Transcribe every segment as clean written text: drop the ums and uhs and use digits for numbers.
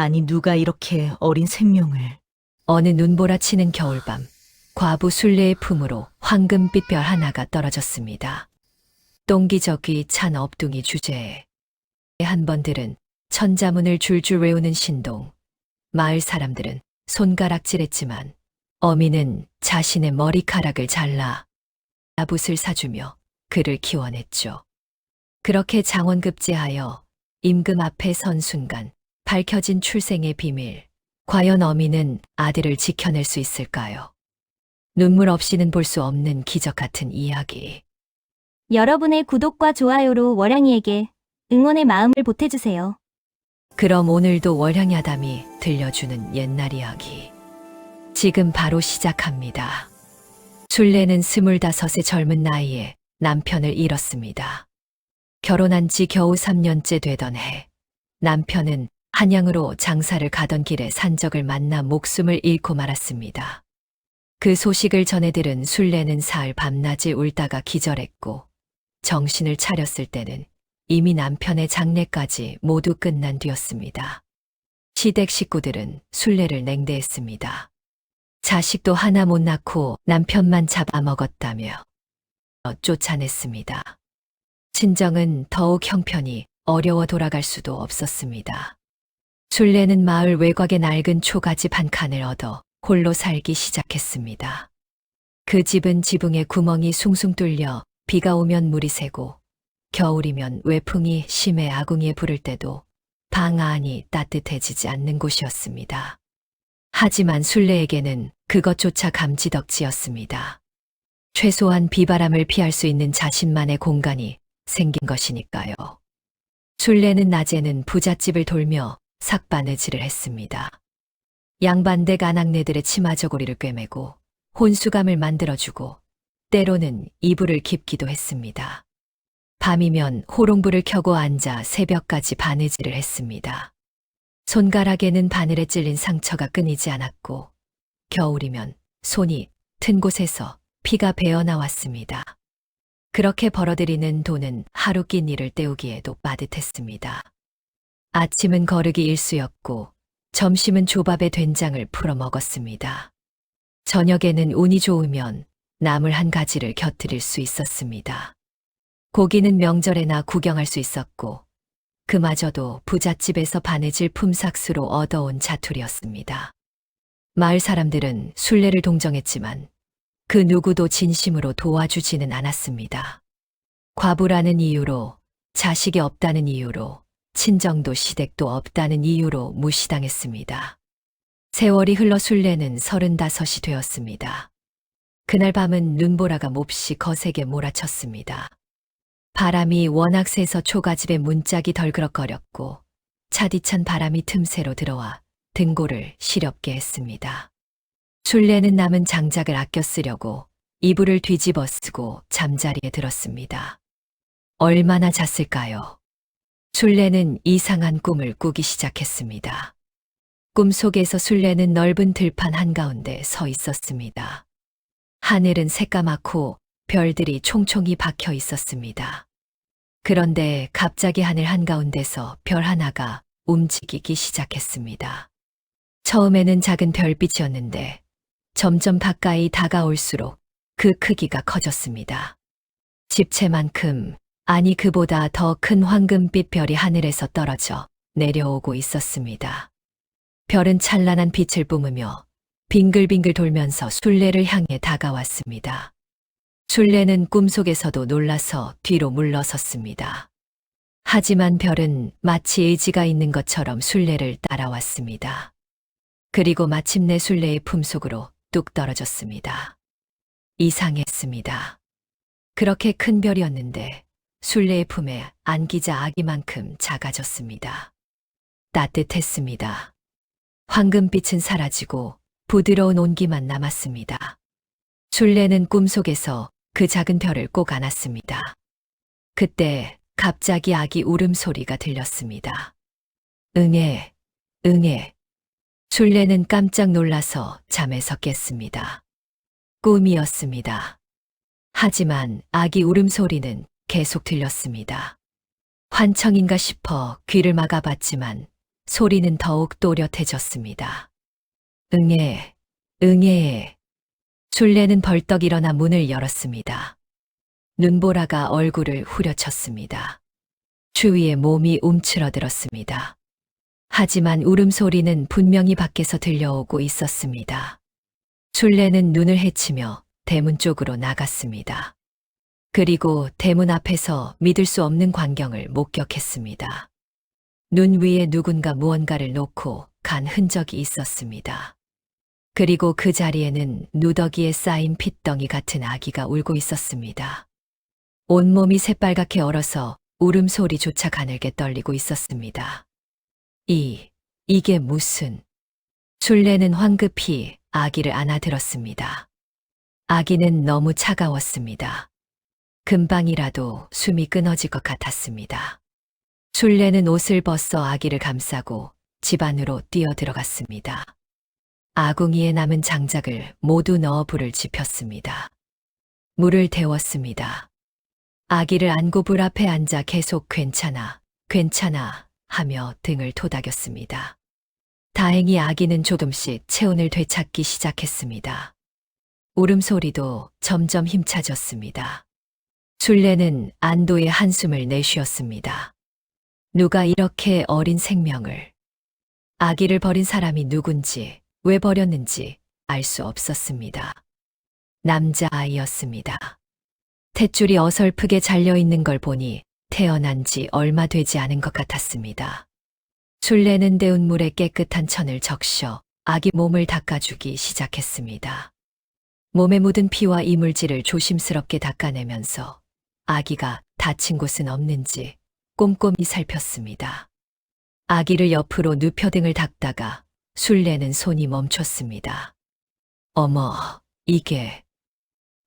아니, 누가 이렇게 어린 생명을. 어느 눈보라치는 겨울밤, 과부 순례의 품으로 황금빛 별 하나가 떨어졌습니다. 똥기저귀 찬 업둥이 주제에 한 번들은 천자문을 줄줄 외우는 신동. 마을 사람들은 손가락질했지만 어미는 자신의 머리카락을 잘라 아붓을 사주며 그를 기원했죠. 그렇게 장원급제하여 임금 앞에 선 순간 밝혀진 출생의 비밀. 과연 어미는 아들을 지켜낼 수 있을까요? 눈물 없이는 볼 수 없는 기적 같은 이야기. 여러분의 구독과 좋아요로 월양이에게 응원의 마음을 보태주세요. 그럼 오늘도 월향야담이 들려주는 옛날 이야기. 지금 바로 시작합니다. 순례는 25의 젊은 나이에 남편을 잃었습니다. 결혼한 지 겨우 3년째 되던 해, 남편은 한양으로 장사를 가던 길에 산적을 만나 목숨을 잃고 말았습니다. 그 소식을 전해들은 순례는 사흘 밤낮을 울다가 기절했고, 정신을 차렸을 때는 이미 남편의 장례까지 모두 끝난 뒤였습니다. 시댁 식구들은 순례를 냉대했습니다. 자식도 하나 못 낳고 남편만 잡아먹었다며 쫓아냈습니다. 친정은 더욱 형편이 어려워 돌아갈 수도 없었습니다. 순례는 마을 외곽의 낡은 초가집 한 칸을 얻어 홀로 살기 시작했습니다. 그 집은 지붕에 구멍이 숭숭 뚫려 비가 오면 물이 새고, 겨울이면 외풍이 심해 아궁이에 부를 때도 방 안이 따뜻해지지 않는 곳이었습니다. 하지만 순례에게는 그것조차 감지덕지였습니다. 최소한 비바람을 피할 수 있는 자신만의 공간이 생긴 것이니까요. 순례는 낮에는 부잣집을 돌며 삭바느질을 했습니다. 양반댁 아낙네들의 치마 저고리를 꿰매고 혼수감을 만들어주고 때로는 이불을 깁기도 했습니다. 밤이면 호롱불을 켜고 앉아 새벽까지 바느질을 했습니다. 손가락에는 바늘에 찔린 상처가 끊이지 않았고 겨울이면 손이 튼 곳에서 피가 배어나왔습니다. 그렇게 벌어들이는 돈은 하루 낀 일을 때우기에도 빠듯했습니다. 아침은 거르기 일쑤였고 점심은 조밥에 된장을 풀어 먹었습니다. 저녁에는 운이 좋으면 나물 한 가지를 곁들일 수 있었습니다. 고기는 명절에나 구경할 수 있었고 그마저도 부잣집에서 바느질 품삯으로 얻어온 자투리였습니다. 마을 사람들은 순례를 동정했지만 그 누구도 진심으로 도와주지는 않았습니다. 과부라는 이유로, 자식이 없다는 이유로, 친정도 시댁도 없다는 이유로 무시당했습니다. 세월이 흘러 순례는 35이 되었습니다. 그날 밤은 눈보라가 몹시 거세게 몰아쳤습니다. 바람이 워낙 세서 초가집의 문짝이 덜그럭거렸고 차디찬 바람이 틈새로 들어와 등골을 시렵게 했습니다. 순례는 남은 장작을 아껴 쓰려고 이불을 뒤집어 쓰고 잠자리에 들었습니다. 얼마나 잤을까요? 순례는 이상한 꿈을 꾸기 시작했습니다. 꿈속에서 순례는 넓은 들판 한가운데 서 있었습니다. 하늘은 새까맣고 별들이 총총히 박혀 있었습니다. 그런데 갑자기 하늘 한가운데서 별 하나가 움직이기 시작했습니다. 처음에는 작은 별빛이었는데 점점 가까이 다가올수록 그 크기가 커졌습니다. 집채만큼, 아니 그보다 더 큰 황금빛 별이 하늘에서 떨어져 내려오고 있었습니다. 별은 찬란한 빛을 뿜으며 빙글빙글 돌면서 순례를 향해 다가왔습니다. 순례는 꿈속에서도 놀라서 뒤로 물러섰습니다. 하지만 별은 마치 의지가 있는 것처럼 순례를 따라왔습니다. 그리고 마침내 순례의 품속으로 뚝 떨어졌습니다. 이상했습니다. 그렇게 큰 별이었는데 순례의 품에 안기자 아기만큼 작아졌습니다. 따뜻했습니다. 황금빛은 사라지고 부드러운 온기만 남았습니다. 순례는 꿈속에서 그 작은 별을 꼭 안았습니다. 그때 갑자기 아기 울음소리가 들렸습니다. 응애, 응애. 순례는 깜짝 놀라서 잠에서 깼습니다. 꿈이었습니다. 하지만 아기 울음소리는 계속 들렸습니다. 환청인가 싶어 귀를 막아봤지만 소리는 더욱 또렷해졌습니다. 응애, 응애. 술래는 벌떡 일어나 문을 열었습니다. 눈보라가 얼굴을 후려쳤습니다. 주위에 몸이 움츠러들었습니다. 하지만 울음소리는 분명히 밖에서 들려오고 있었습니다. 술래는 눈을 헤치며 대문 쪽으로 나갔습니다. 그리고 대문 앞에서 믿을 수 없는 광경을 목격했습니다. 눈 위에 누군가 무언가를 놓고 간 흔적이 있었습니다. 그리고 그 자리에는 누더기에 쌓인 핏덩이 같은 아기가 울고 있었습니다. 온몸이 새빨갛게 얼어서 울음소리조차 가늘게 떨리고 있었습니다. 이게 무슨... 술래는 황급히 아기를 안아들었습니다. 아기는 너무 차가웠습니다. 금방이라도 숨이 끊어질 것 같았습니다. 술래는 옷을 벗어 아기를 감싸고 집 안으로 뛰어들어갔습니다. 아궁이에 남은 장작을 모두 넣어 불을 지폈습니다. 물을 데웠습니다. 아기를 안고 불 앞에 앉아 계속 괜찮아, 괜찮아 하며 등을 토닥였습니다. 다행히 아기는 조금씩 체온을 되찾기 시작했습니다. 울음소리도 점점 힘차졌습니다. 술래는 안도의 한숨을 내쉬었습니다. 누가 이렇게 어린 생명을, 아기를 버린 사람이 누군지, 왜 버렸는지 알 수 없었습니다. 남자아이였습니다. 탯줄이 어설프게 잘려있는 걸 보니 태어난 지 얼마 되지 않은 것 같았습니다. 술래는 데운 물에 깨끗한 천을 적셔 아기 몸을 닦아주기 시작했습니다. 몸에 묻은 피와 이물질을 조심스럽게 닦아내면서 아기가 다친 곳은 없는지 꼼꼼히 살폈습니다. 아기를 옆으로 눕혀 등을 닦다가 술래는 손이 멈췄습니다. 어머, 이게...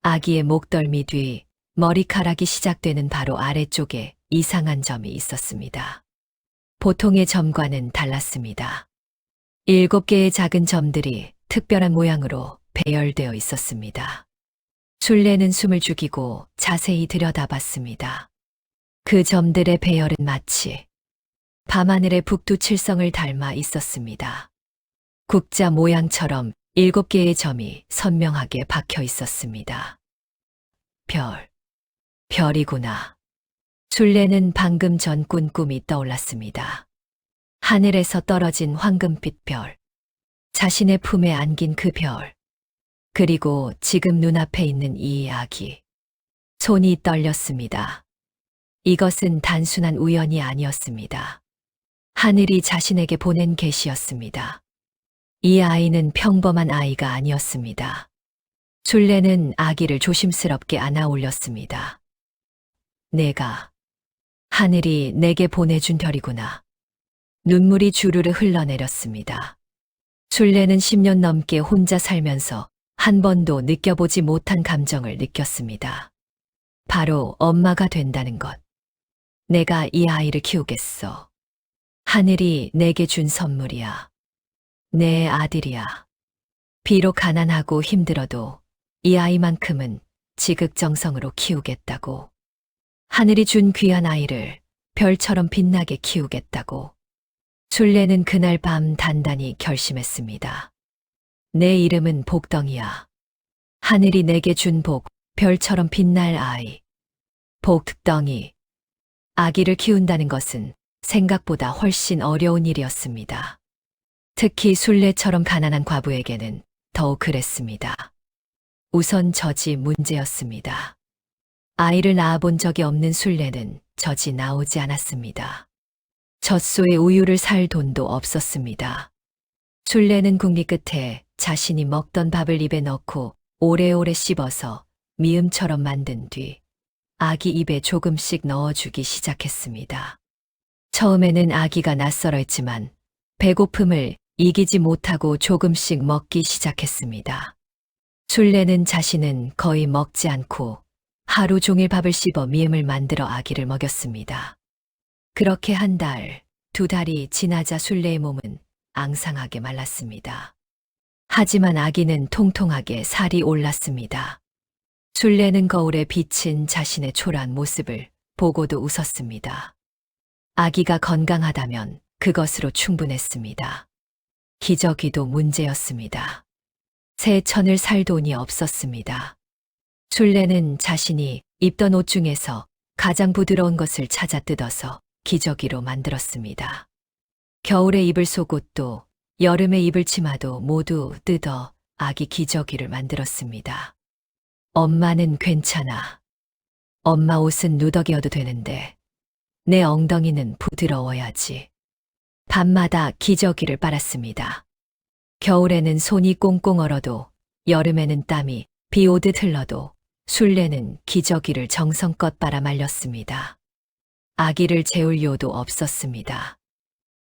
아기의 목덜미 뒤 머리카락이 시작되는 바로 아래쪽에 이상한 점이 있었습니다. 보통의 점과는 달랐습니다. 7개의 작은 점들이 특별한 모양으로 배열되어 있었습니다. 술래는 숨을 죽이고 자세히 들여다봤습니다. 그 점들의 배열은 마치 밤하늘의 북두칠성을 닮아 있었습니다. 국자 모양처럼 7개의 점이 선명하게 박혀 있었습니다. 별이구나. 술래는 방금 전 꾼 꿈이 떠올랐습니다. 하늘에서 떨어진 황금빛 별, 자신의 품에 안긴 그 별, 그리고 지금 눈앞에 있는 이 아기. 손이 떨렸습니다. 이것은 단순한 우연이 아니었습니다. 하늘이 자신에게 보낸 계시였습니다. 이 아이는 평범한 아이가 아니었습니다. 술래는 아기를 조심스럽게 안아 올렸습니다. 하늘이 내게 보내준 별이구나. 눈물이 주르르 흘러내렸습니다. 술래는 10년 넘게 혼자 살면서 한 번도 느껴보지 못한 감정을 느꼈습니다. 바로 엄마가 된다는 것. 내가 이 아이를 키우겠어. 하늘이 내게 준 선물이야. 내 아들이야. 비록 가난하고 힘들어도 이 아이만큼은 지극정성으로 키우겠다고. 하늘이 준 귀한 아이를 별처럼 빛나게 키우겠다고. 술래는 그날 밤 단단히 결심했습니다. 내 이름은 복덩이야. 하늘이 내게 준 복, 별처럼 빛날 아이. 복덩이. 아기를 키운다는 것은 생각보다 훨씬 어려운 일이었습니다. 특히 술래처럼 가난한 과부에게는 더욱 그랬습니다. 우선 젖이 문제였습니다. 아이를 낳아본 적이 없는 술래는 젖이 나오지 않았습니다. 젖소에 우유를 살 돈도 없었습니다. 술래는 궁리 끝에 자신이 먹던 밥을 입에 넣고 오래오래 씹어서 미음처럼 만든 뒤 아기 입에 조금씩 넣어주기 시작했습니다. 처음에는 아기가 낯설었지만 배고픔을 이기지 못하고 조금씩 먹기 시작했습니다. 술래는 자신은 거의 먹지 않고 하루 종일 밥을 씹어 미음을 만들어 아기를 먹였습니다. 그렇게 한 달, 2달이 지나자 술래의 몸은 앙상하게 말랐습니다. 하지만 아기는 통통하게 살이 올랐습니다. 술래는 거울에 비친 자신의 초라한 모습을 보고도 웃었습니다. 아기가 건강하다면 그것으로 충분했습니다. 기저귀도 문제였습니다. 새 천을 살 돈이 없었습니다. 술래는 자신이 입던 옷 중에서 가장 부드러운 것을 찾아 뜯어서 기저귀로 만들었습니다. 겨울에 입을 속옷도 여름에 입을 치마도 모두 뜯어 아기 기저귀를 만들었습니다. 엄마는 괜찮아. 엄마 옷은 누더기여도 되는데 내 엉덩이는 부드러워야지. 밤마다 기저귀를 빨았습니다. 겨울에는 손이 꽁꽁 얼어도 여름에는 땀이 비 오듯 흘러도 술래는 기저귀를 정성껏 빨아 말렸습니다. 아기를 재울 요도 없었습니다.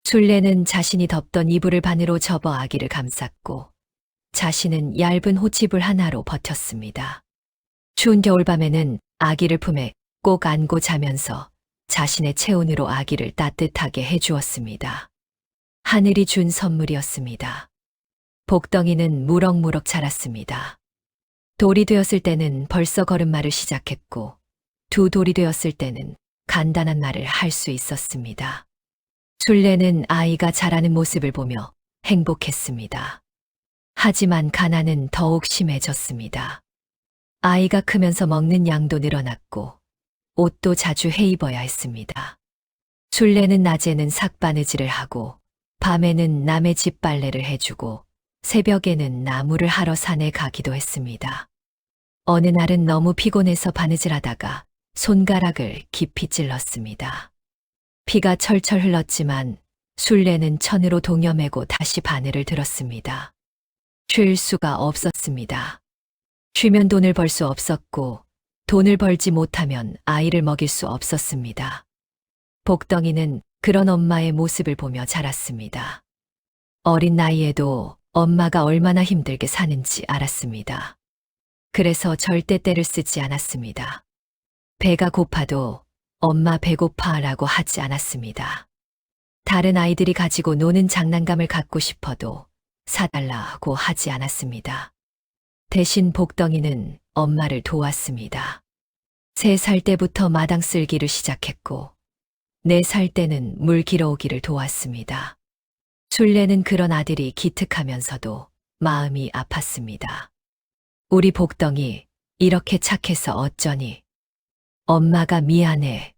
술래는 자신이 덮던 이불을 반으로 접어 아기를 감쌌고 자신은 얇은 호치불 하나로 버텼습니다. 추운 겨울밤에는 아기를 품에 꼭 안고 자면서 자신의 체온으로 아기를 따뜻하게 해주었습니다. 하늘이 준 선물이었습니다. 복덩이는 무럭무럭 자랐습니다. 돌이 되었을 때는 벌써 걸음마를 시작했고 두 돌이 되었을 때는 간단한 말을 할 수 있었습니다. 술래는 아이가 자라는 모습을 보며 행복했습니다. 하지만 가난은 더욱 심해졌습니다. 아이가 크면서 먹는 양도 늘어났고 옷도 자주 해 입어야 했습니다. 술래는 낮에는 삭바느질을 하고 밤에는 남의 집 빨래를 해주고 새벽에는 나무를 하러 산에 가기도 했습니다. 어느 날은 너무 피곤해서 바느질하다가 손가락을 깊이 찔렀습니다. 피가 철철 흘렀지만 술래는 천으로 동여매고 다시 바늘을 들었습니다. 쉴 수가 없었습니다. 쉬면 돈을 벌 수 없었고 돈을 벌지 못하면 아이를 먹일 수 없었습니다. 복덩이는 그런 엄마의 모습을 보며 자랐습니다. 어린 나이에도 엄마가 얼마나 힘들게 사는지 알았습니다. 그래서 절대 떼를 쓰지 않았습니다. 배가 고파도 엄마 배고파라고 하지 않았습니다. 다른 아이들이 가지고 노는 장난감을 갖고 싶어도 사달라고 하지 않았습니다. 대신 복덩이는 엄마를 도왔습니다. 3살 때부터 마당 쓸기를 시작했고 4살 때는 물 길어오기를 도왔습니다. 술래는 그런 아들이 기특하면서도 마음이 아팠습니다. 우리 복덩이 이렇게 착해서 어쩌니? 엄마가 미안해.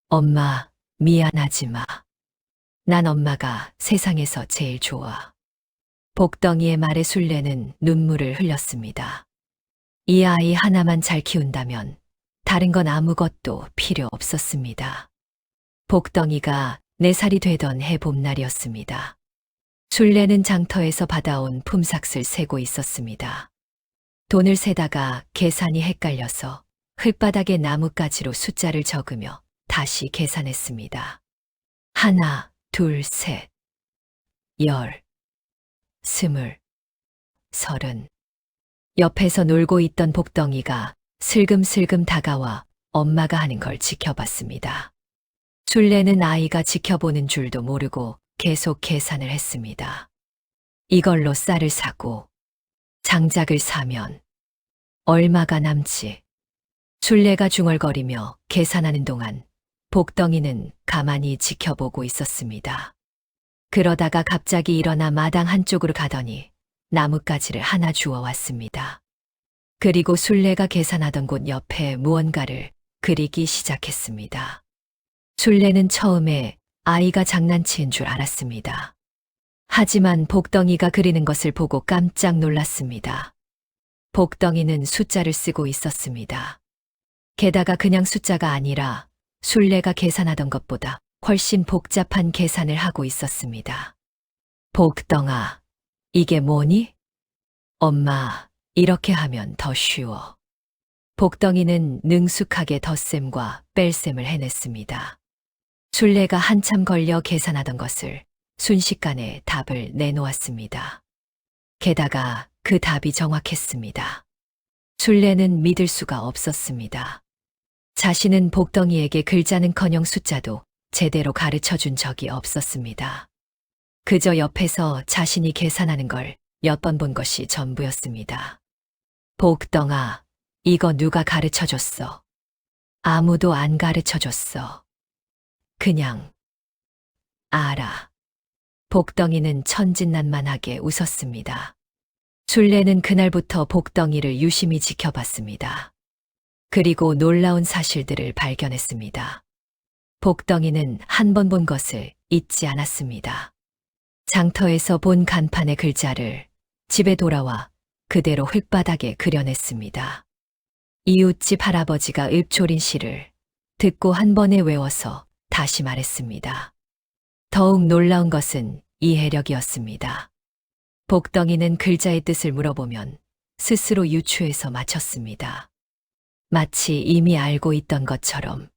엄마 미안하지 마. 난 엄마가 세상에서 제일 좋아. 복덩이의 말에 술래는 눈물을 흘렸습니다. 이 아이 하나만 잘 키운다면 다른 건 아무것도 필요 없었습니다. 복덩이가 4살이 되던 해 봄날이었습니다. 술래는 장터에서 받아온 품삯을 세고 있었습니다. 돈을 세다가 계산이 헷갈려서 흙바닥에 나뭇가지로 숫자를 적으며 다시 계산했습니다. 1, 2, 3, 10, 20, 30. 옆에서 놀고 있던 복덩이가 슬금슬금 다가와 엄마가 하는 걸 지켜봤습니다. 술래는 아이가 지켜보는 줄도 모르고 계속 계산을 했습니다. 이걸로 쌀을 사고 장작을 사면 얼마가 남지? 술래가 중얼거리며 계산하는 동안 복덩이는 가만히 지켜보고 있었습니다. 그러다가 갑자기 일어나 마당 한쪽으로 가더니 나뭇가지를 하나 주워 왔습니다. 그리고 술래가 계산하던 곳 옆에 무언가를 그리기 시작했습니다. 술래는 처음에 아이가 장난치는 줄 알았습니다. 하지만 복덩이가 그리는 것을 보고 깜짝 놀랐습니다. 복덩이는 숫자를 쓰고 있었습니다. 게다가 그냥 숫자가 아니라 술래가 계산하던 것보다 훨씬 복잡한 계산을 하고 있었습니다. 복덩아, 이게 뭐니? 엄마, 이렇게 하면 더 쉬워. 복덩이는 능숙하게 덧셈과 뺄셈을 해냈습니다. 술래가 한참 걸려 계산하던 것을 순식간에 답을 내놓았습니다. 게다가 그 답이 정확했습니다. 술래는 믿을 수가 없었습니다. 자신은 복덩이에게 글자는커녕 숫자도 제대로 가르쳐 준 적이 없었습니다. 그저 옆에서 자신이 계산하는 걸 몇 번 본 것이 전부였습니다. 복덩아, 이거 누가 가르쳐 줬어? 아무도 안 가르쳐 줬어. 그냥 알아. 복덩이는 천진난만하게 웃었습니다. 술래는 그날부터 복덩이를 유심히 지켜봤습니다. 그리고 놀라운 사실들을 발견했습니다. 복덩이는 한 번 본 것을 잊지 않았습니다. 장터에서 본 간판의 글자를 집에 돌아와 그대로 흙바닥에 그려냈습니다. 이웃집 할아버지가 읊조린 시를 듣고 한 번에 외워서 다시 말했습니다. 더욱 놀라운 것은 이해력이었습니다. 복덩이는 글자의 뜻을 물어보면 스스로 유추해서 맞췄습니다. 마치 이미 알고 있던 것처럼.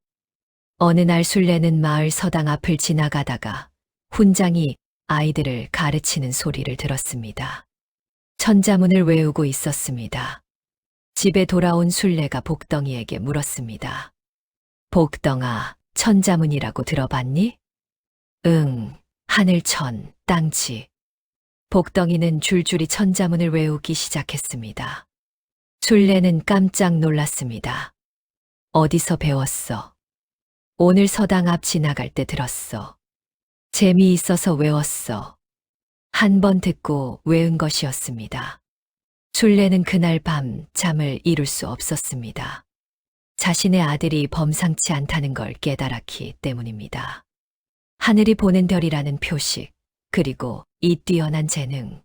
어느 날 술래는 마을 서당 앞을 지나가다가 훈장이 아이들을 가르치는 소리를 들었습니다. 천자문을 외우고 있었습니다. 집에 돌아온 술래가 복덩이에게 물었습니다. 복덩아, 천자문이라고 들어봤니? 응, 하늘천, 땅지. 복덩이는 줄줄이 천자문을 외우기 시작했습니다. 술래는 깜짝 놀랐습니다. 어디서 배웠어? 오늘 서당 앞 지나갈 때 들었어. 재미있어서 외웠어. 한 번 듣고 외운 것이었습니다. 술래는 그날 밤 잠을 이룰 수 없었습니다. 자신의 아들이 범상치 않다는 걸 깨달았기 때문입니다. 하늘이 보낸 별이라는 표식, 그리고 이 뛰어난 재능.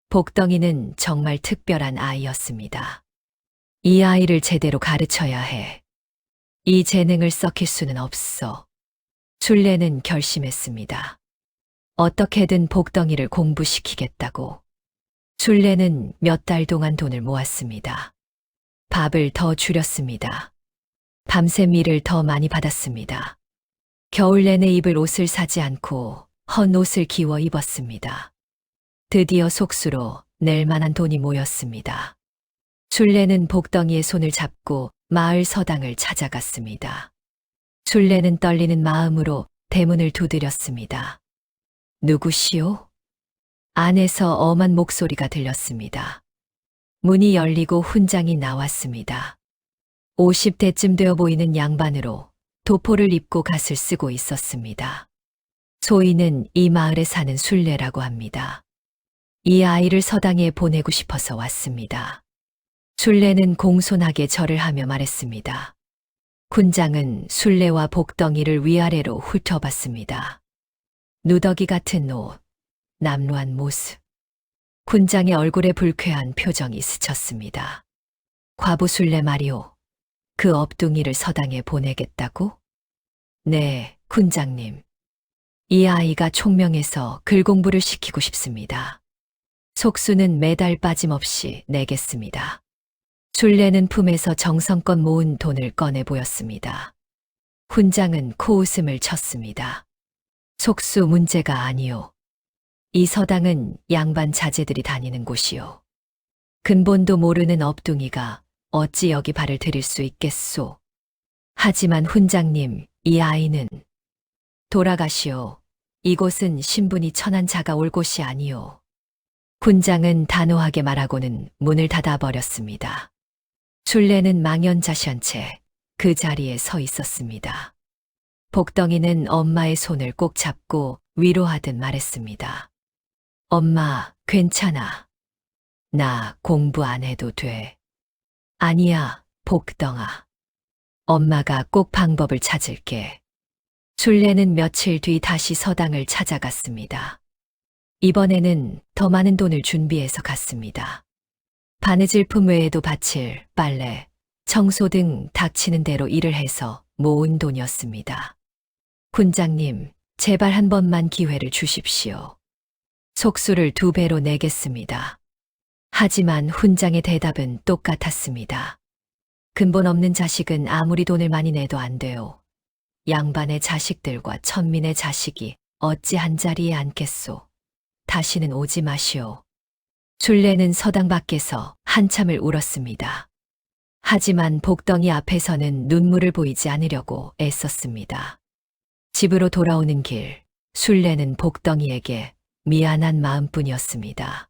복덩이는 정말 특별한 아이였습니다. 이 아이를 제대로 가르쳐야 해. 이 재능을 썩힐 수는 없어. 술래는 결심했습니다. 어떻게든 복덩이를 공부시키겠다고. 술래는 몇 달 동안 돈을 모았습니다. 밥을 더 줄였습니다. 밤새 밀을 더 많이 받았습니다. 겨울 내내 입을 옷을 사지 않고 헌 옷을 기워 입었습니다. 드디어 속수로 낼 만한 돈이 모였습니다. 술래는 복덩이의 손을 잡고 마을 서당을 찾아갔습니다. 술래는 떨리는 마음으로 대문을 두드렸습니다. 누구시오? 안에서 엄한 목소리가 들렸습니다. 문이 열리고 훈장이 나왔습니다. 50대쯤 되어 보이는 양반으로 도포를 입고 갓을 쓰고 있었습니다. 소인은 이 마을에 사는 술래라고 합니다. 이 아이를 서당에 보내고 싶어서 왔습니다. 술래는 공손하게 절을 하며 말했습니다. 훈장은 술래와 복덩이를 위아래로 훑어봤습니다. 누더기 같은 옷, 남루한 모습. 훈장의 얼굴에 불쾌한 표정이 스쳤습니다. 과부 술래 말이오. 그 업둥이를 서당에 보내겠다고? 네, 훈장님. 이 아이가 총명해서 글 공부를 시키고 싶습니다. 속수는 매달 빠짐없이 내겠습니다. 술래는 품에서 정성껏 모은 돈을 꺼내 보였습니다. 훈장은 코웃음을 쳤습니다. 속수 문제가 아니오. 이 서당은 양반 자제들이 다니는 곳이오. 근본도 모르는 업둥이가 어찌 여기 발을 들일 수 있겠소. 하지만 훈장님, 이 아이는 돌아가시오. 이곳은 신분이 천한 자가 올 곳이 아니오. 훈장은 단호하게 말하고는 문을 닫아버렸습니다. 술래는 망연자실한 채 그 자리에 서 있었습니다. 복덩이는 엄마의 손을 꼭 잡고 위로하듯 말했습니다. 엄마, 괜찮아. 나 공부 안 해도 돼. 아니야, 복덩아. 엄마가 꼭 방법을 찾을게. 술래는 며칠 뒤 다시 서당을 찾아갔습니다. 이번에는 더 많은 돈을 준비해서 갔습니다. 바느질품 외에도 바칠, 빨래, 청소 등 닥치는 대로 일을 해서 모은 돈이었습니다. 훈장님, 제발 한 번만 기회를 주십시오. 속수를 2배로 내겠습니다. 하지만 훈장의 대답은 똑같았습니다. 근본 없는 자식은 아무리 돈을 많이 내도 안 돼요. 양반의 자식들과 천민의 자식이 어찌 한자리에 앉겠소. 다시는 오지 마시오. 술래는 서당 밖에서 한참을 울었습니다. 하지만 복덩이 앞에서는 눈물을 보이지 않으려고 애썼습니다. 집으로 돌아오는 길, 술래는 복덩이에게 미안한 마음뿐이었습니다.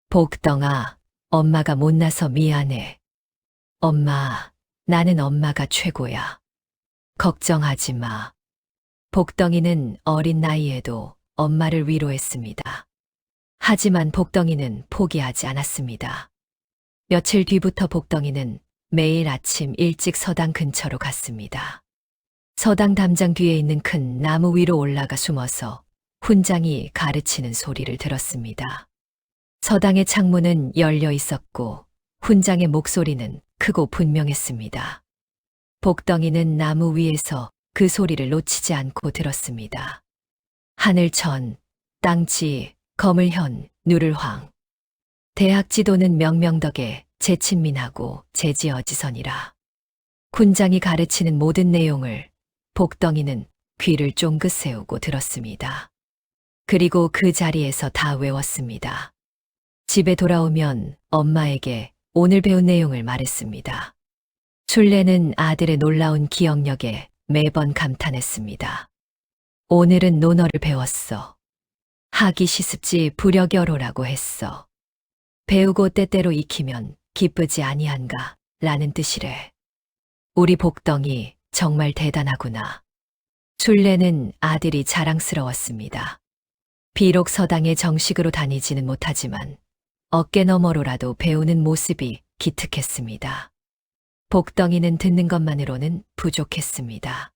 복덩아, 엄마가 못나서 미안해. 엄마, 나는 엄마가 최고야. 걱정하지 마. 복덩이는 어린 나이에도 엄마를 위로했습니다. 하지만 복덩이는 포기하지 않았습니다. 며칠 뒤부터 복덩이는 매일 아침 일찍 서당 근처로 갔습니다. 서당 담장 뒤에 있는 큰 나무 위로 올라가 숨어서 훈장이 가르치는 소리를 들었습니다. 서당의 창문은 열려 있었고 훈장의 목소리는 크고 분명했습니다. 복덩이는 나무 위에서 그 소리를 놓치지 않고 들었습니다. 하늘천, 땅지, 거물현, 누를황. 대학 지도는 명명덕에 제친민하고 제지어지선이라. 훈장이 가르치는 모든 내용을 복덩이는 귀를 쫑긋 세우고 들었습니다. 그리고 그 자리에서 다 외웠습니다. 집에 돌아오면 엄마에게 오늘 배운 내용을 말했습니다. 술래는 아들의 놀라운 기억력에 매번 감탄했습니다. 오늘은 논어를 배웠어. 하기 시습지 불여결호라고 했어. 배우고 때때로 익히면 기쁘지 아니한가 라는 뜻이래. 우리 복덩이 정말 대단하구나. 술래는 아들이 자랑스러웠습니다. 비록 서당에 정식으로 다니지는 못하지만 어깨너머로라도 배우는 모습이 기특했습니다. 복덩이는 듣는 것만으로는 부족했습니다.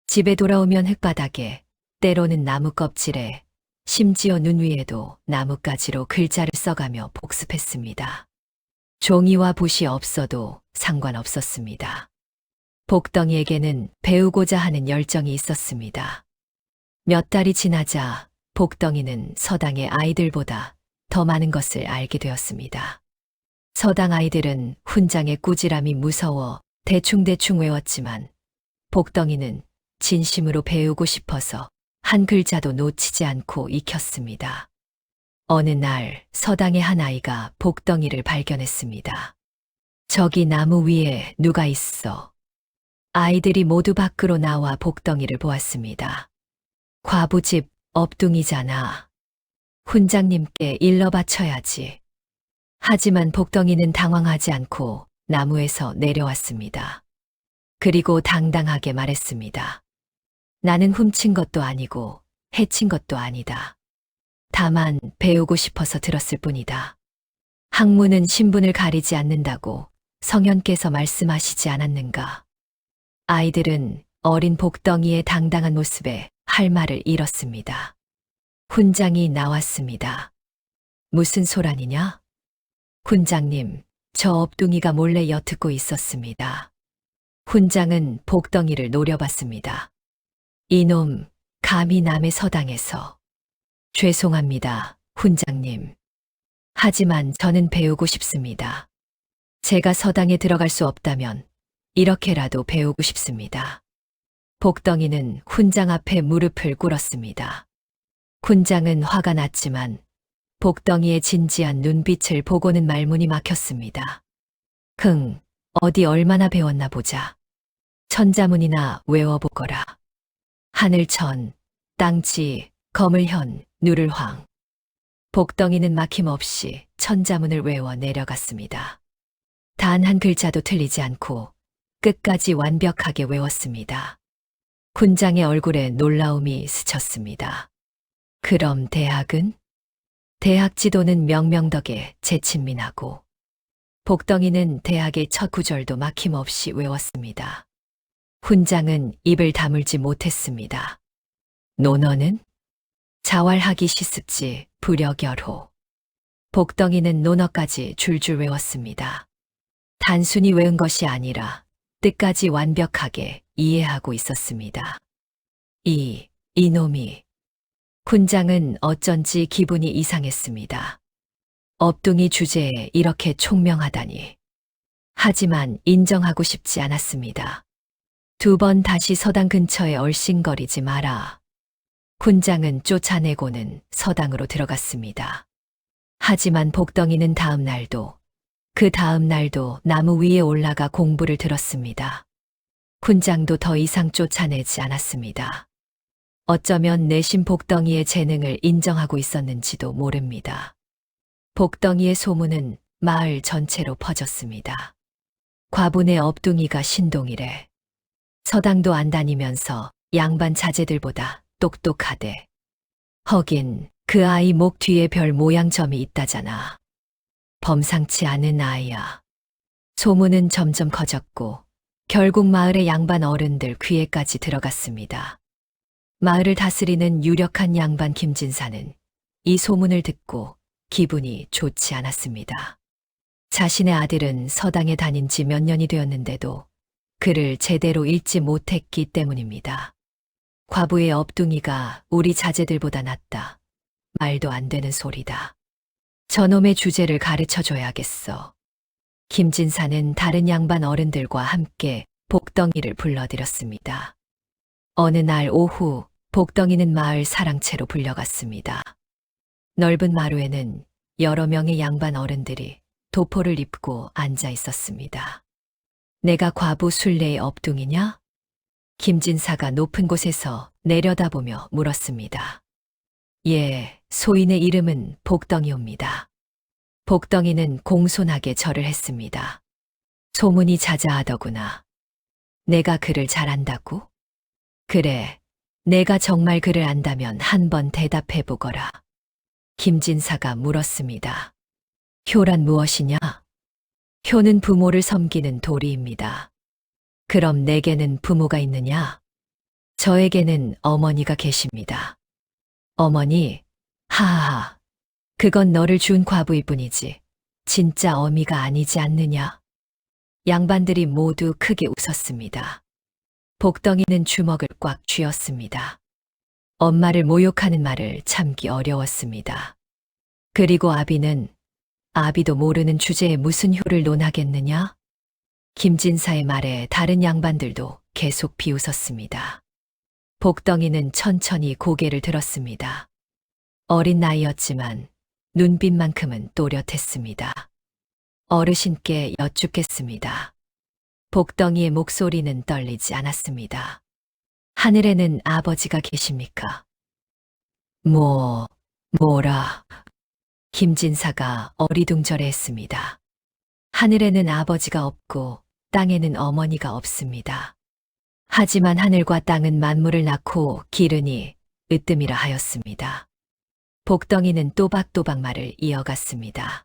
집에 돌아오면 흙바닥에, 때로는 나무 껍질에, 심지어 눈 위에도 나뭇가지로 글자를 써가며 복습했습니다. 종이와 붓이 없어도 상관없었습니다. 복덩이에게는 배우고자 하는 열정이 있었습니다. 몇 달이 지나자 복덩이는 서당의 아이들보다 더 많은 것을 알게 되었습니다. 서당 아이들은 훈장의 꾸지람이 무서워 대충대충 외웠지만 복덩이는 진심으로 배우고 싶어서 한 글자도 놓치지 않고 익혔습니다. 어느 날 서당의 한 아이가 복덩이를 발견했습니다. 저기 나무 위에 누가 있어. 아이들이 모두 밖으로 나와 복덩이를 보았습니다. 과부집 업둥이잖아. 훈장님께 일러 바쳐야지. 하지만 복덩이는 당황하지 않고 나무에서 내려왔습니다. 그리고 당당하게 말했습니다. 나는 훔친 것도 아니고 해친 것도 아니다. 다만 배우고 싶어서 들었을 뿐이다. 학문은 신분을 가리지 않는다고 성현께서 말씀하시지 않았는가. 아이들은 어린 복덩이의 당당한 모습에 할 말을 잃었습니다. 훈장이 나왔습니다. 무슨 소란이냐? 훈장님, 저 업둥이가 몰래 엿듣고 있었습니다. 훈장은 복덩이를 노려봤습니다. 이놈, 감히 남의 서당에서. 죄송합니다, 훈장님. 하지만 저는 배우고 싶습니다. 제가 서당에 들어갈 수 없다면 이렇게라도 배우고 싶습니다. 복덩이는 훈장 앞에 무릎을 꿇었습니다. 훈장은 화가 났지만 복덩이의 진지한 눈빛을 보고는 말문이 막혔습니다. 어디 얼마나 배웠나 보자. 천자문이나 외워보거라. 하늘천, 땅지, 거물현, 누를황. 복덩이는 막힘없이 천자문을 외워 내려갔습니다. 단 한 글자도 틀리지 않고 끝까지 완벽하게 외웠습니다. 훈장의 얼굴에 놀라움이 스쳤습니다. 그럼 대학은? 대학 지도는 명명덕에 제친민하고 복덩이는 대학의 첫 구절도 막힘없이 외웠습니다. 훈장은 입을 다물지 못했습니다. 논어는? 자왈하기 시습지 불여결호. 복덩이는 논어까지 줄줄 외웠습니다. 단순히 외운 것이 아니라 뜻까지 완벽하게 이해하고 있었습니다. 이놈이. 훈장은 어쩐지 기분이 이상했습니다. 업둥이 주제에 이렇게 총명하다니. 하지만 인정하고 싶지 않았습니다. 2번 다시 서당 근처에 얼씬거리지 마라. 훈장은 쫓아내고는 서당으로 들어갔습니다. 하지만 복덩이는 다음 날도, 그 다음 날도 나무 위에 올라가 공부를 들었습니다. 훈장도 더 이상 쫓아내지 않았습니다. 어쩌면 내심 복덩이의 재능을 인정하고 있었는지도 모릅니다. 복덩이의 소문은 마을 전체로 퍼졌습니다. 과분의 업둥이가 신동이래. 서당도 안 다니면서 양반 자제들보다 똑똑하대. 허긴 그 아이 목 뒤에 별 모양점이 있다잖아. 범상치 않은 아이야. 소문은 점점 커졌고 결국 마을의 양반 어른들 귀에까지 들어갔습니다. 마을을 다스리는 유력한 양반 김진사는 이 소문을 듣고 기분이 좋지 않았습니다. 자신의 아들은 서당에 다닌 지 몇 년이 되었는데도 글을 제대로 읽지 못했기 때문입니다. 과부의 업둥이가 우리 자제들보다 낫다. 말도 안 되는 소리다. 저놈의 주제를 가르쳐줘야겠어. 김진사는 다른 양반 어른들과 함께 복덩이를 불러들였습니다. 어느 날 오후 복덩이는 마을 사랑채로 불려갔습니다. 넓은 마루에는 여러 명의 양반 어른들이 도포를 입고 앉아 있었습니다. 내가 과부 순례의 업둥이냐? 김진사가 높은 곳에서 내려다보며 물었습니다. 예, 소인의 이름은 복덩이옵니다. 복덩이는 공손하게 절을 했습니다. 소문이 자자하더구나. 내가 글을 잘한다고? 그래, 내가 정말 글을 안다면 한번 대답해보거라. 김진사가 물었습니다. 효란 무엇이냐? 효는 부모를 섬기는 도리입니다. 그럼 내게는 부모가 있느냐? 저에게는 어머니가 계십니다. 어머니? 하하하. 그건 너를 준 과부일 뿐이지. 진짜 어미가 아니지 않느냐? 양반들이 모두 크게 웃었습니다. 복덩이는 주먹을 꽉 쥐었습니다. 엄마를 모욕하는 말을 참기 어려웠습니다. 그리고 아비도 모르는 주제에 무슨 효를 논하겠느냐? 김진사의 말에 다른 양반들도 계속 비웃었습니다. 복덩이는 천천히 고개를 들었습니다. 어린 나이였지만 눈빛만큼은 또렷했습니다. 어르신께 여쭙겠습니다. 복덩이의 목소리는 떨리지 않았습니다. 하늘에는 아버지가 계십니까? 뭐라? 김진사가 어리둥절해했습니다. 하늘에는 아버지가 없고 땅에는 어머니가 없습니다. 하지만 하늘과 땅은 만물을 낳고 기르니 으뜸이라 하였습니다. 복덩이는 또박또박 말을 이어갔습니다.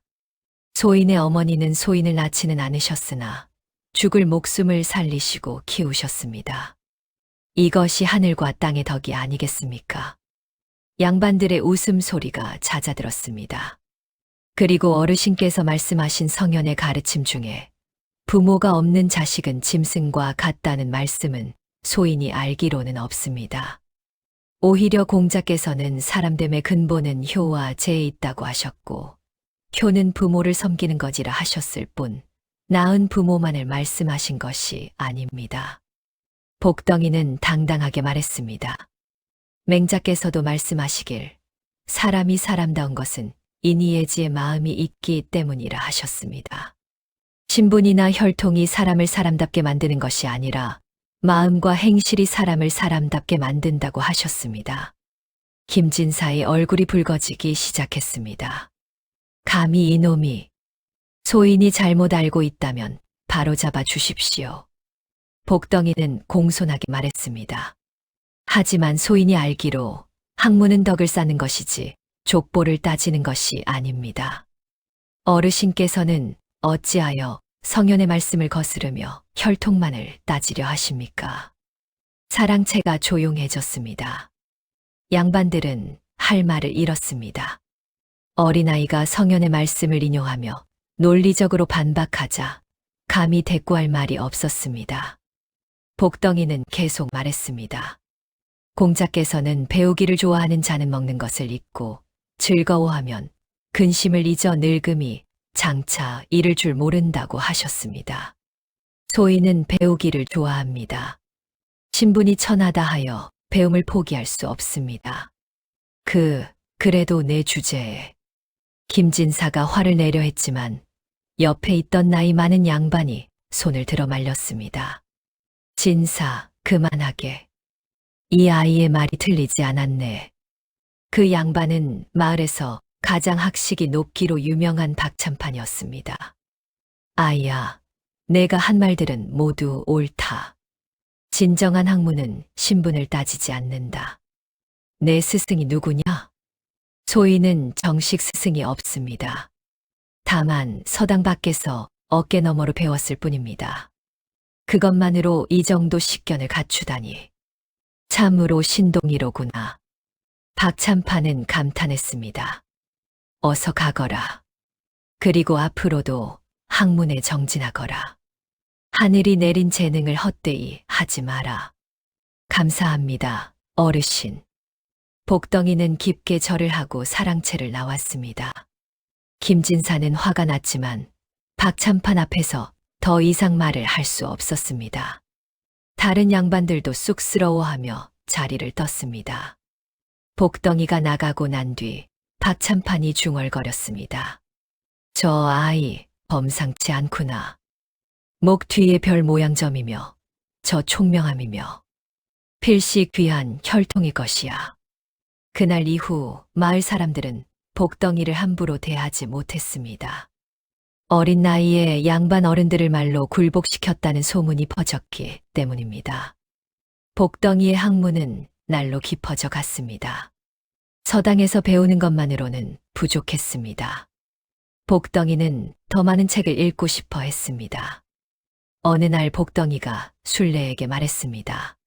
소인의 어머니는 소인을 낳지는 않으셨으나 죽을 목숨을 살리시고 키우셨습니다. 이것이 하늘과 땅의 덕이 아니겠습니까? 양반들의 웃음소리가 잦아들었습니다. 그리고 어르신께서 말씀하신 성현의 가르침 중에 부모가 없는 자식은 짐승과 같다는 말씀은 소인이 알기로는 없습니다. 오히려 공자께서는 사람됨의 근본은 효와 재에 있다고 하셨고 효는 부모를 섬기는 것이라 하셨을 뿐 낳은 부모만을 말씀하신 것이 아닙니다. 복덩이는 당당하게 말했습니다. 맹자께서도 말씀하시길 사람이 사람다운 것은 인이애지의 마음이 있기 때문이라 하셨습니다. 신분이나 혈통이 사람을 사람답게 만드는 것이 아니라 마음과 행실이 사람을 사람답게 만든다고 하셨습니다. 김진사의 얼굴이 붉어지기 시작했습니다. 감히 이놈이 소인이 잘못 알고 있다면 바로잡아 주십시오. 복덩이는 공손하게 말했습니다. 하지만 소인이 알기로 학문은 덕을 쌓는 것이지 족보를 따지는 것이 아닙니다. 어르신께서는 어찌하여 성현의 말씀을 거스르며 혈통만을 따지려 하십니까? 사랑채가 조용해졌습니다. 양반들은 할 말을 잃었습니다. 어린아이가 성현의 말씀을 인용하며 논리적으로 반박하자 감히 대꾸할 말이 없었습니다. 복덩이는 계속 말했습니다. 공자께서는 배우기를 좋아하는 자는 먹는 것을 잊고 즐거워하면 근심을 잊어 늙음이 장차 이를 줄 모른다고 하셨습니다. 소인은 배우기를 좋아합니다. 신분이 천하다 하여 배움을 포기할 수 없습니다. 그래도 내 주제에. 김진사가 화를 내려 했지만 옆에 있던 나이 많은 양반이 손을 들어 말렸습니다. 진사, 그만하게. 이 아이의 말이 틀리지 않았네. 그 양반은 마을에서 가장 학식이 높기로 유명한 박찬판이었습니다. 아이야, 내가 한 말들은 모두 옳다. 진정한 학문은 신분을 따지지 않는다. 내 스승이 누구냐? 소인은 정식 스승이 없습니다. 다만 서당 밖에서 어깨 너머로 배웠을 뿐입니다. 그것만으로 이 정도 식견을 갖추다니. 참으로 신동이로구나. 박참판은 감탄했습니다. 어서 가거라. 그리고 앞으로도 학문에 정진하거라. 하늘이 내린 재능을 헛되이 하지 마라. 감사합니다, 어르신. 복덩이는 깊게 절을 하고 사랑채를 나왔습니다. 김진사는 화가 났지만 박참판 앞에서 더 이상 말을 할 수 없었습니다. 다른 양반들도 쑥스러워하며 자리를 떴습니다. 복덩이가 나가고 난 뒤 박참판이 중얼거렸습니다. 저 아이 범상치 않구나. 목 뒤에 별 모양점이며 저 총명함이며 필시 귀한 혈통이 것이야. 그날 이후 마을 사람들은 복덩이를 함부로 대하지 못했습니다. 어린 나이에 양반 어른들을 말로 굴복시켰다는 소문이 퍼졌기 때문입니다. 복덩이의 학문은 날로 깊어져 갔습니다. 서당에서 배우는 것만으로는 부족했습니다. 복덩이는 더 많은 책을 읽고 싶어 했습니다. 어느 날 복덩이가 순례에게 말했습니다.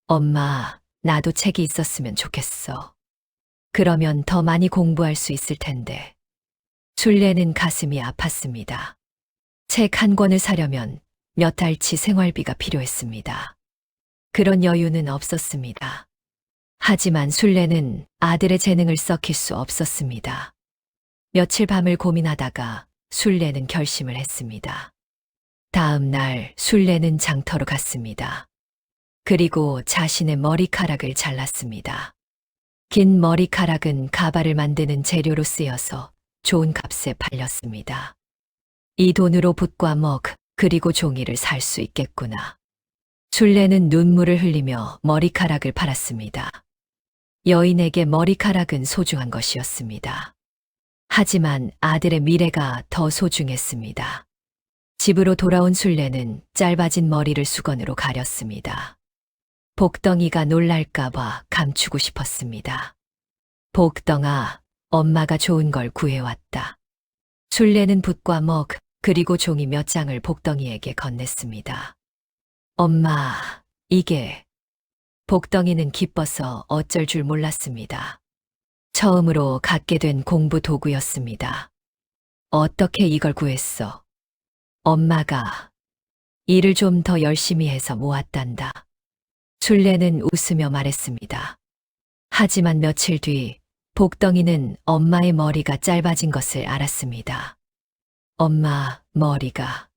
엄마, 나도 책이 있었으면 좋겠어. 그러면 더 많이 공부할 수 있을 텐데. 순례는 가슴이 아팠습니다. 책 한 권을 사려면 몇 달치 생활비가 필요했습니다. 그런 여유는 없었습니다. 하지만 순례는 아들의 재능을 썩힐 수 없었습니다. 며칠 밤을 고민하다가 순례는 결심을 했습니다. 다음 날 순례는 장터로 갔습니다. 그리고 자신의 머리카락을 잘랐습니다. 긴 머리카락은 가발을 만드는 재료로 쓰여서 좋은 값에 팔렸습니다. 이 돈으로 붓과 먹, 그리고 종이를 살 수 있겠구나. 순례는 눈물을 흘리며 머리카락을 팔았습니다. 여인에게 머리카락은 소중한 것이었습니다. 하지만 아들의 미래가 더 소중했습니다. 집으로 돌아온 순례는 짧아진 머리를 수건으로 가렸습니다. 복덩이가 놀랄까봐 감추고 싶었습니다. 복덩아, 엄마가 좋은 걸 구해왔다. 순례는 붓과 먹, 그리고 종이 몇 장을 복덩이에게 건넸습니다. 엄마, 이게... 복덩이는 기뻐서 어쩔 줄 몰랐습니다. 처음으로 갖게 된 공부 도구였습니다. 어떻게 이걸 구했어? 엄마가 일을 좀 더 열심히 해서 모았단다. 순례는 웃으며 말했습니다. 하지만 며칠 뒤 복덩이는 엄마의 머리가 짧아진 것을 알았습니다. 엄마, 머리가...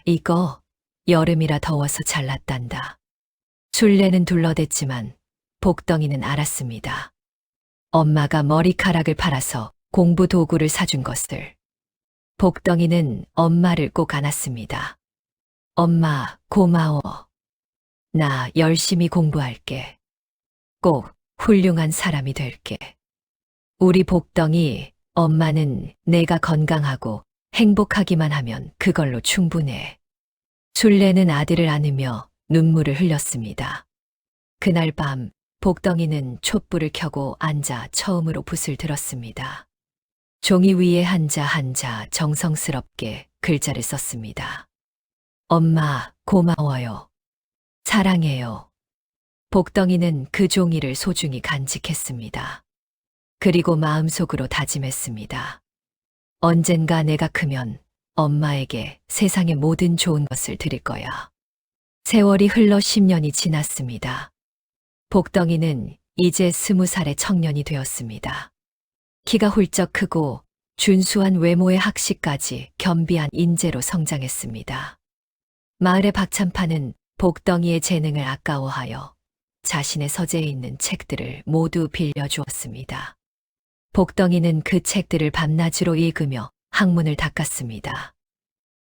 이거 여름이라 더워서 잘랐단다. 순례는 둘러댔지만 복덩이는 알았습니다. 엄마가 머리카락을 팔아서 공부 도구를 사준 것을. 복덩이는 엄마를 꼭 안았습니다. 엄마, 고마워. 나 열심히 공부할게. 꼭 훌륭한 사람이 될게. 우리 복덩이, 엄마는 내가 건강하고 행복하기만 하면 그걸로 충분해. 순례는 아들을 안으며 눈물을 흘렸습니다. 그날 밤 복덩이는 촛불을 켜고 앉아 처음으로 붓을 들었습니다. 종이 위에 한자 정성스럽게 글자를 썼습니다. 엄마, 고마워요. 사랑해요. 복덩이는 그 종이를 소중히 간직했습니다. 그리고 마음속으로 다짐했습니다. 언젠가 내가 크면 엄마에게 세상의 모든 좋은 것을 드릴 거야. 세월이 흘러 10년이 지났습니다. 복덩이는 이제 20살의 청년이 되었습니다. 키가 훌쩍 크고 준수한 외모의 학식까지 겸비한 인재로 성장했습니다. 마을의 박참판은 복덩이의 재능을 아까워하여 자신의 서재에 있는 책들을 모두 빌려주었습니다. 복덩이는 그 책들을 밤낮으로 읽으며 학문을 닦았습니다.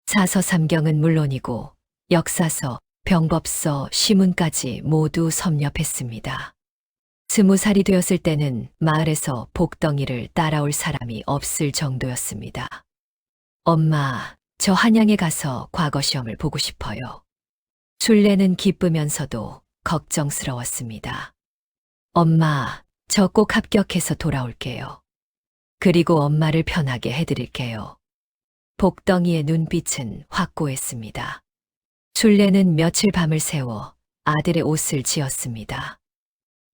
사서삼경은 물론이고 역사서, 병법서, 시문까지 모두 섭렵했습니다. 20살이 되었을 때는 마을에서 복덩이를 따라올 사람이 없을 정도였습니다. 엄마, 저 한양에 가서 과거 시험을 보고 싶어요. 술래는 기쁘면서도 걱정스러웠습니다. 엄마, 저 꼭 합격해서 돌아올게요. 그리고 엄마를 편하게 해드릴게요. 복덩이의 눈빛은 확고했습니다. 술래는 며칠 밤을 새워 아들의 옷을 지었습니다.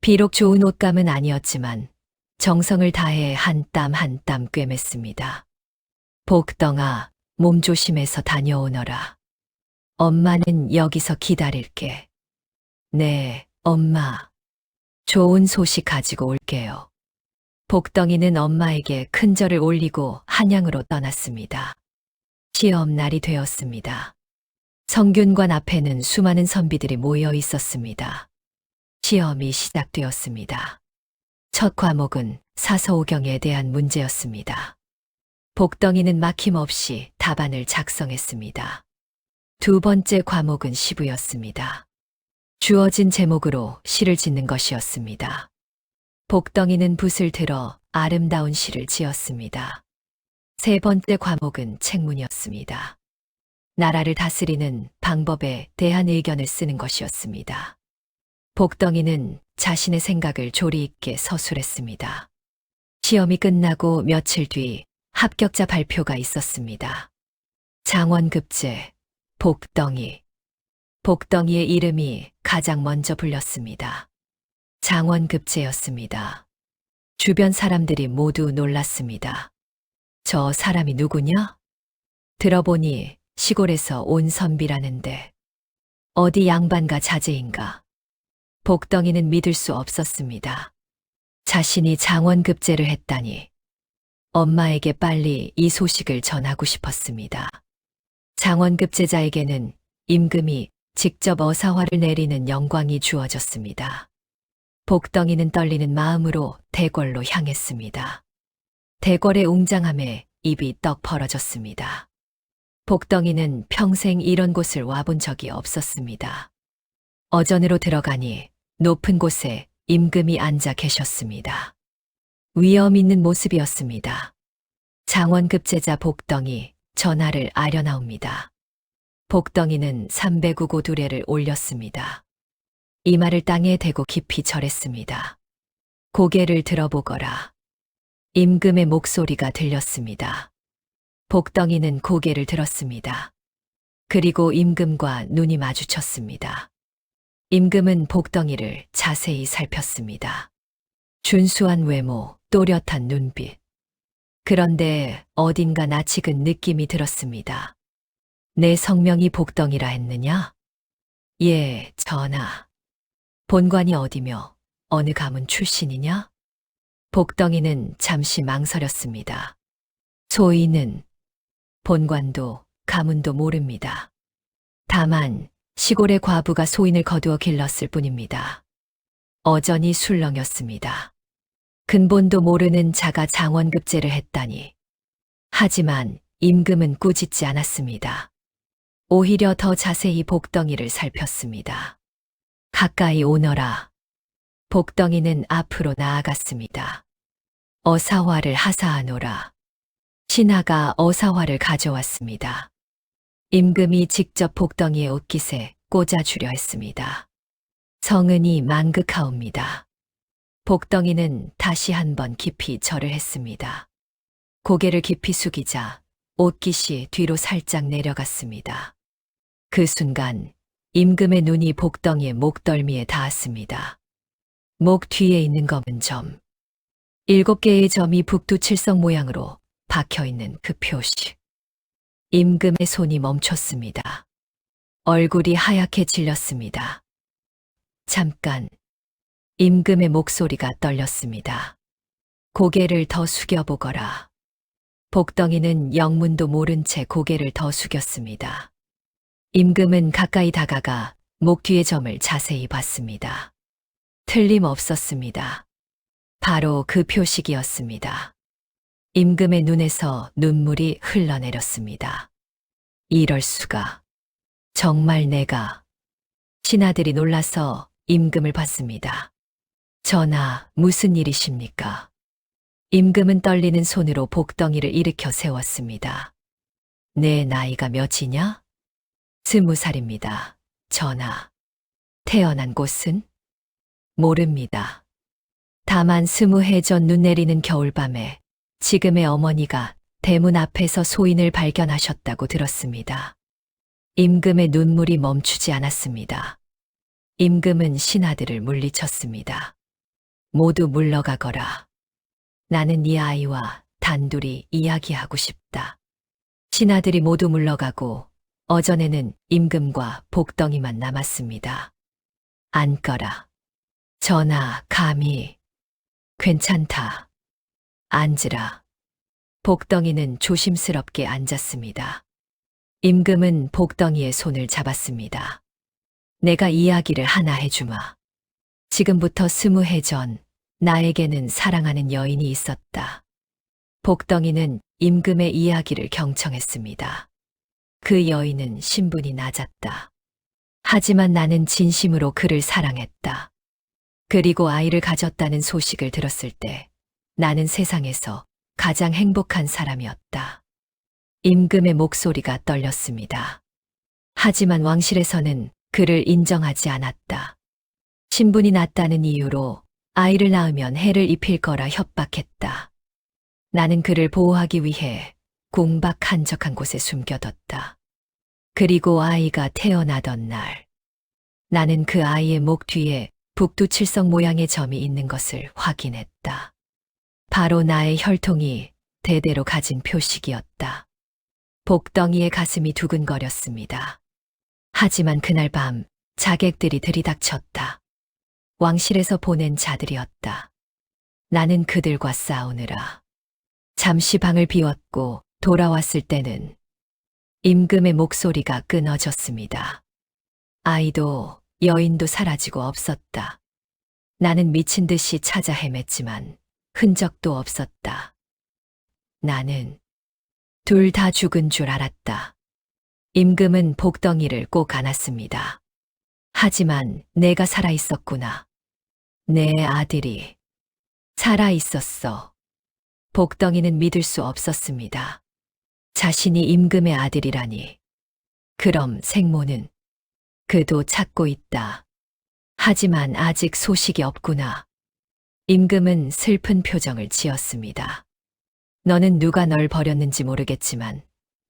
비록 좋은 옷감은 아니었지만 정성을 다해 한 땀 한 땀 꿰맸습니다. 복덩아, 몸 조심해서 다녀오너라. 엄마는 여기서 기다릴게. 네, 엄마. 좋은 소식 가지고 올게요. 복덩이는 엄마에게 큰 절을 올리고 한양으로 떠났습니다. 시험 날이 되었습니다. 성균관 앞에는 수많은 선비들이 모여 있었습니다. 시험이 시작되었습니다. 첫 과목은 사서오경에 대한 문제였습니다. 복덩이는 막힘없이 답안을 작성했습니다. 두 번째 과목은 시부였습니다. 주어진 제목으로 시를 짓는 것이었습니다. 복덩이는 붓을 들어 아름다운 시를 지었습니다. 세 번째 과목은 책문이었습니다. 나라를 다스리는 방법에 대한 의견을 쓰는 것이었습니다. 복덩이는 자신의 생각을 조리 있게 서술했습니다. 시험이 끝나고 며칠 뒤 합격자 발표가 있었습니다. 장원급제, 복덩이. 복덩이의 이름이 가장 먼저 불렸습니다. 장원급제였습니다. 주변 사람들이 모두 놀랐습니다. 저 사람이 누구냐? 들어보니 시골에서 온 선비라는데 어디 양반가 자제인가? 복덩이는 믿을 수 없었습니다. 자신이 장원급제를 했다니 엄마에게 빨리 이 소식을 전하고 싶었습니다. 장원급제자에게는 임금이 직접 어사화를 내리는 영광이 주어졌습니다. 복덩이는 떨리는 마음으로 대궐로 향했습니다. 대궐의 웅장함에 입이 떡 벌어졌습니다. 복덩이는 평생 이런 곳을 와본 적이 없었습니다. 어전으로 들어가니 높은 곳에 임금이 앉아 계셨습니다. 위엄 있는 모습이었습니다. 장원급제자 복덩이 전하를 아려나옵니다. 복덩이는 300우고 두레를 올렸습니다. 이마를 땅에 대고 깊이 절했습니다. 고개를 들어보거라. 임금의 목소리가 들렸습니다. 복덩이는 고개를 들었습니다. 그리고 임금과 눈이 마주쳤습니다. 임금은 복덩이를 자세히 살폈습니다. 준수한 외모, 또렷한 눈빛. 그런데 어딘가 낯익은 느낌이 들었습니다. 내 성명이 복덩이라 했느냐? 예, 전하. 본관이 어디며 어느 가문 출신이냐? 복덩이는 잠시 망설였습니다. 소인은 본관도 가문도 모릅니다. 다만 시골의 과부가 소인을 거두어 길렀을 뿐입니다. 어전이 술렁였습니다. 근본도 모르는 자가 장원급제를 했다니. 하지만 임금은 꾸짖지 않았습니다. 오히려 더 자세히 복덩이를 살폈습니다. 가까이 오너라. 복덩이는 앞으로 나아갔습니다. 어사화를 하사하노라. 신하가 어사화를 가져왔습니다. 임금이 직접 복덩이의 옷깃에 꽂아주려 했습니다. 성은이 망극하옵니다. 복덩이는 다시 한번 깊이 절을 했습니다. 고개를 깊이 숙이자 옷깃이 뒤로 살짝 내려갔습니다. 그 순간 임금의 눈이 복덩이의 목덜미에 닿았습니다. 목 뒤에 있는 검은 점. 7개의 점이 북두칠성 모양으로 박혀있는 그 표시. 임금의 손이 멈췄습니다. 얼굴이 하얗게 질렸습니다. 잠깐, 임금의 목소리가 떨렸습니다. 고개를 더 숙여보거라. 복덩이는 영문도 모른 채 고개를 더 숙였습니다. 임금은 가까이 다가가 목 뒤의 점을 자세히 봤습니다. 틀림없었습니다. 바로 그 표식이었습니다. 임금의 눈에서 눈물이 흘러내렸습니다. 이럴 수가. 정말 내가. 신하들이 놀라서 임금을 봤습니다. 전하, 무슨 일이십니까? 임금은 떨리는 손으로 복덩이를 일으켜 세웠습니다. 내 나이가 몇이냐? 20살입니다. 전하, 태어난 곳은? 모릅니다. 다만 20해 전 눈 내리는 겨울밤에 지금의 어머니가 대문 앞에서 소인을 발견하셨다고 들었습니다. 임금의 눈물이 멈추지 않았습니다. 임금은 신하들을 물리쳤습니다. 모두 물러가거라. 나는 이 아이와 단둘이 이야기하고 싶다. 신하들이 모두 물러가고 어전에는 임금과 복덩이만 남았습니다. 앉거라. 전하, 감히. 괜찮다. 앉으라. 복덩이는 조심스럽게 앉았습니다. 임금은 복덩이의 손을 잡았습니다. 내가 이야기를 하나 해주마. 지금부터 20해 전 나에게는 사랑하는 여인이 있었다. 복덩이는 임금의 이야기를 경청했습니다. 그 여인은 신분이 낮았다. 하지만 나는 진심으로 그를 사랑했다. 그리고 아이를 가졌다는 소식을 들었을 때 나는 세상에서 가장 행복한 사람이었다. 임금의 목소리가 떨렸습니다. 하지만 왕실에서는 그를 인정하지 않았다. 신분이 낮다는 이유로 아이를 낳으면 해를 입힐 거라 협박했다. 나는 그를 보호하기 위해 궁박 한적한 곳에 숨겨뒀다. 그리고 아이가 태어나던 날, 나는 그 아이의 목 뒤에 북두칠성 모양의 점이 있는 것을 확인했다. 바로 나의 혈통이 대대로 가진 표식이었다. 복덩이의 가슴이 두근거렸습니다. 하지만 그날 밤 자객들이 들이닥쳤다. 왕실에서 보낸 자들이었다. 나는 그들과 싸우느라 잠시 방을 비웠고 돌아왔을 때는 임금의 목소리가 끊어졌습니다. 아이도 여인도 사라지고 없었다. 나는 미친 듯이 찾아 헤맸지만 흔적도 없었다. 나는 둘 다 죽은 줄 알았다. 임금은 복덩이를 꼭 안았습니다. 하지만 내가 살아있었구나. 내 아들이 살아있었어. 복덩이는 믿을 수 없었습니다. 자신이 임금의 아들이라니. 그럼 생모는? 그도 찾고 있다. 하지만 아직 소식이 없구나. 임금은 슬픈 표정을 지었습니다. 너는 누가 널 버렸는지 모르겠지만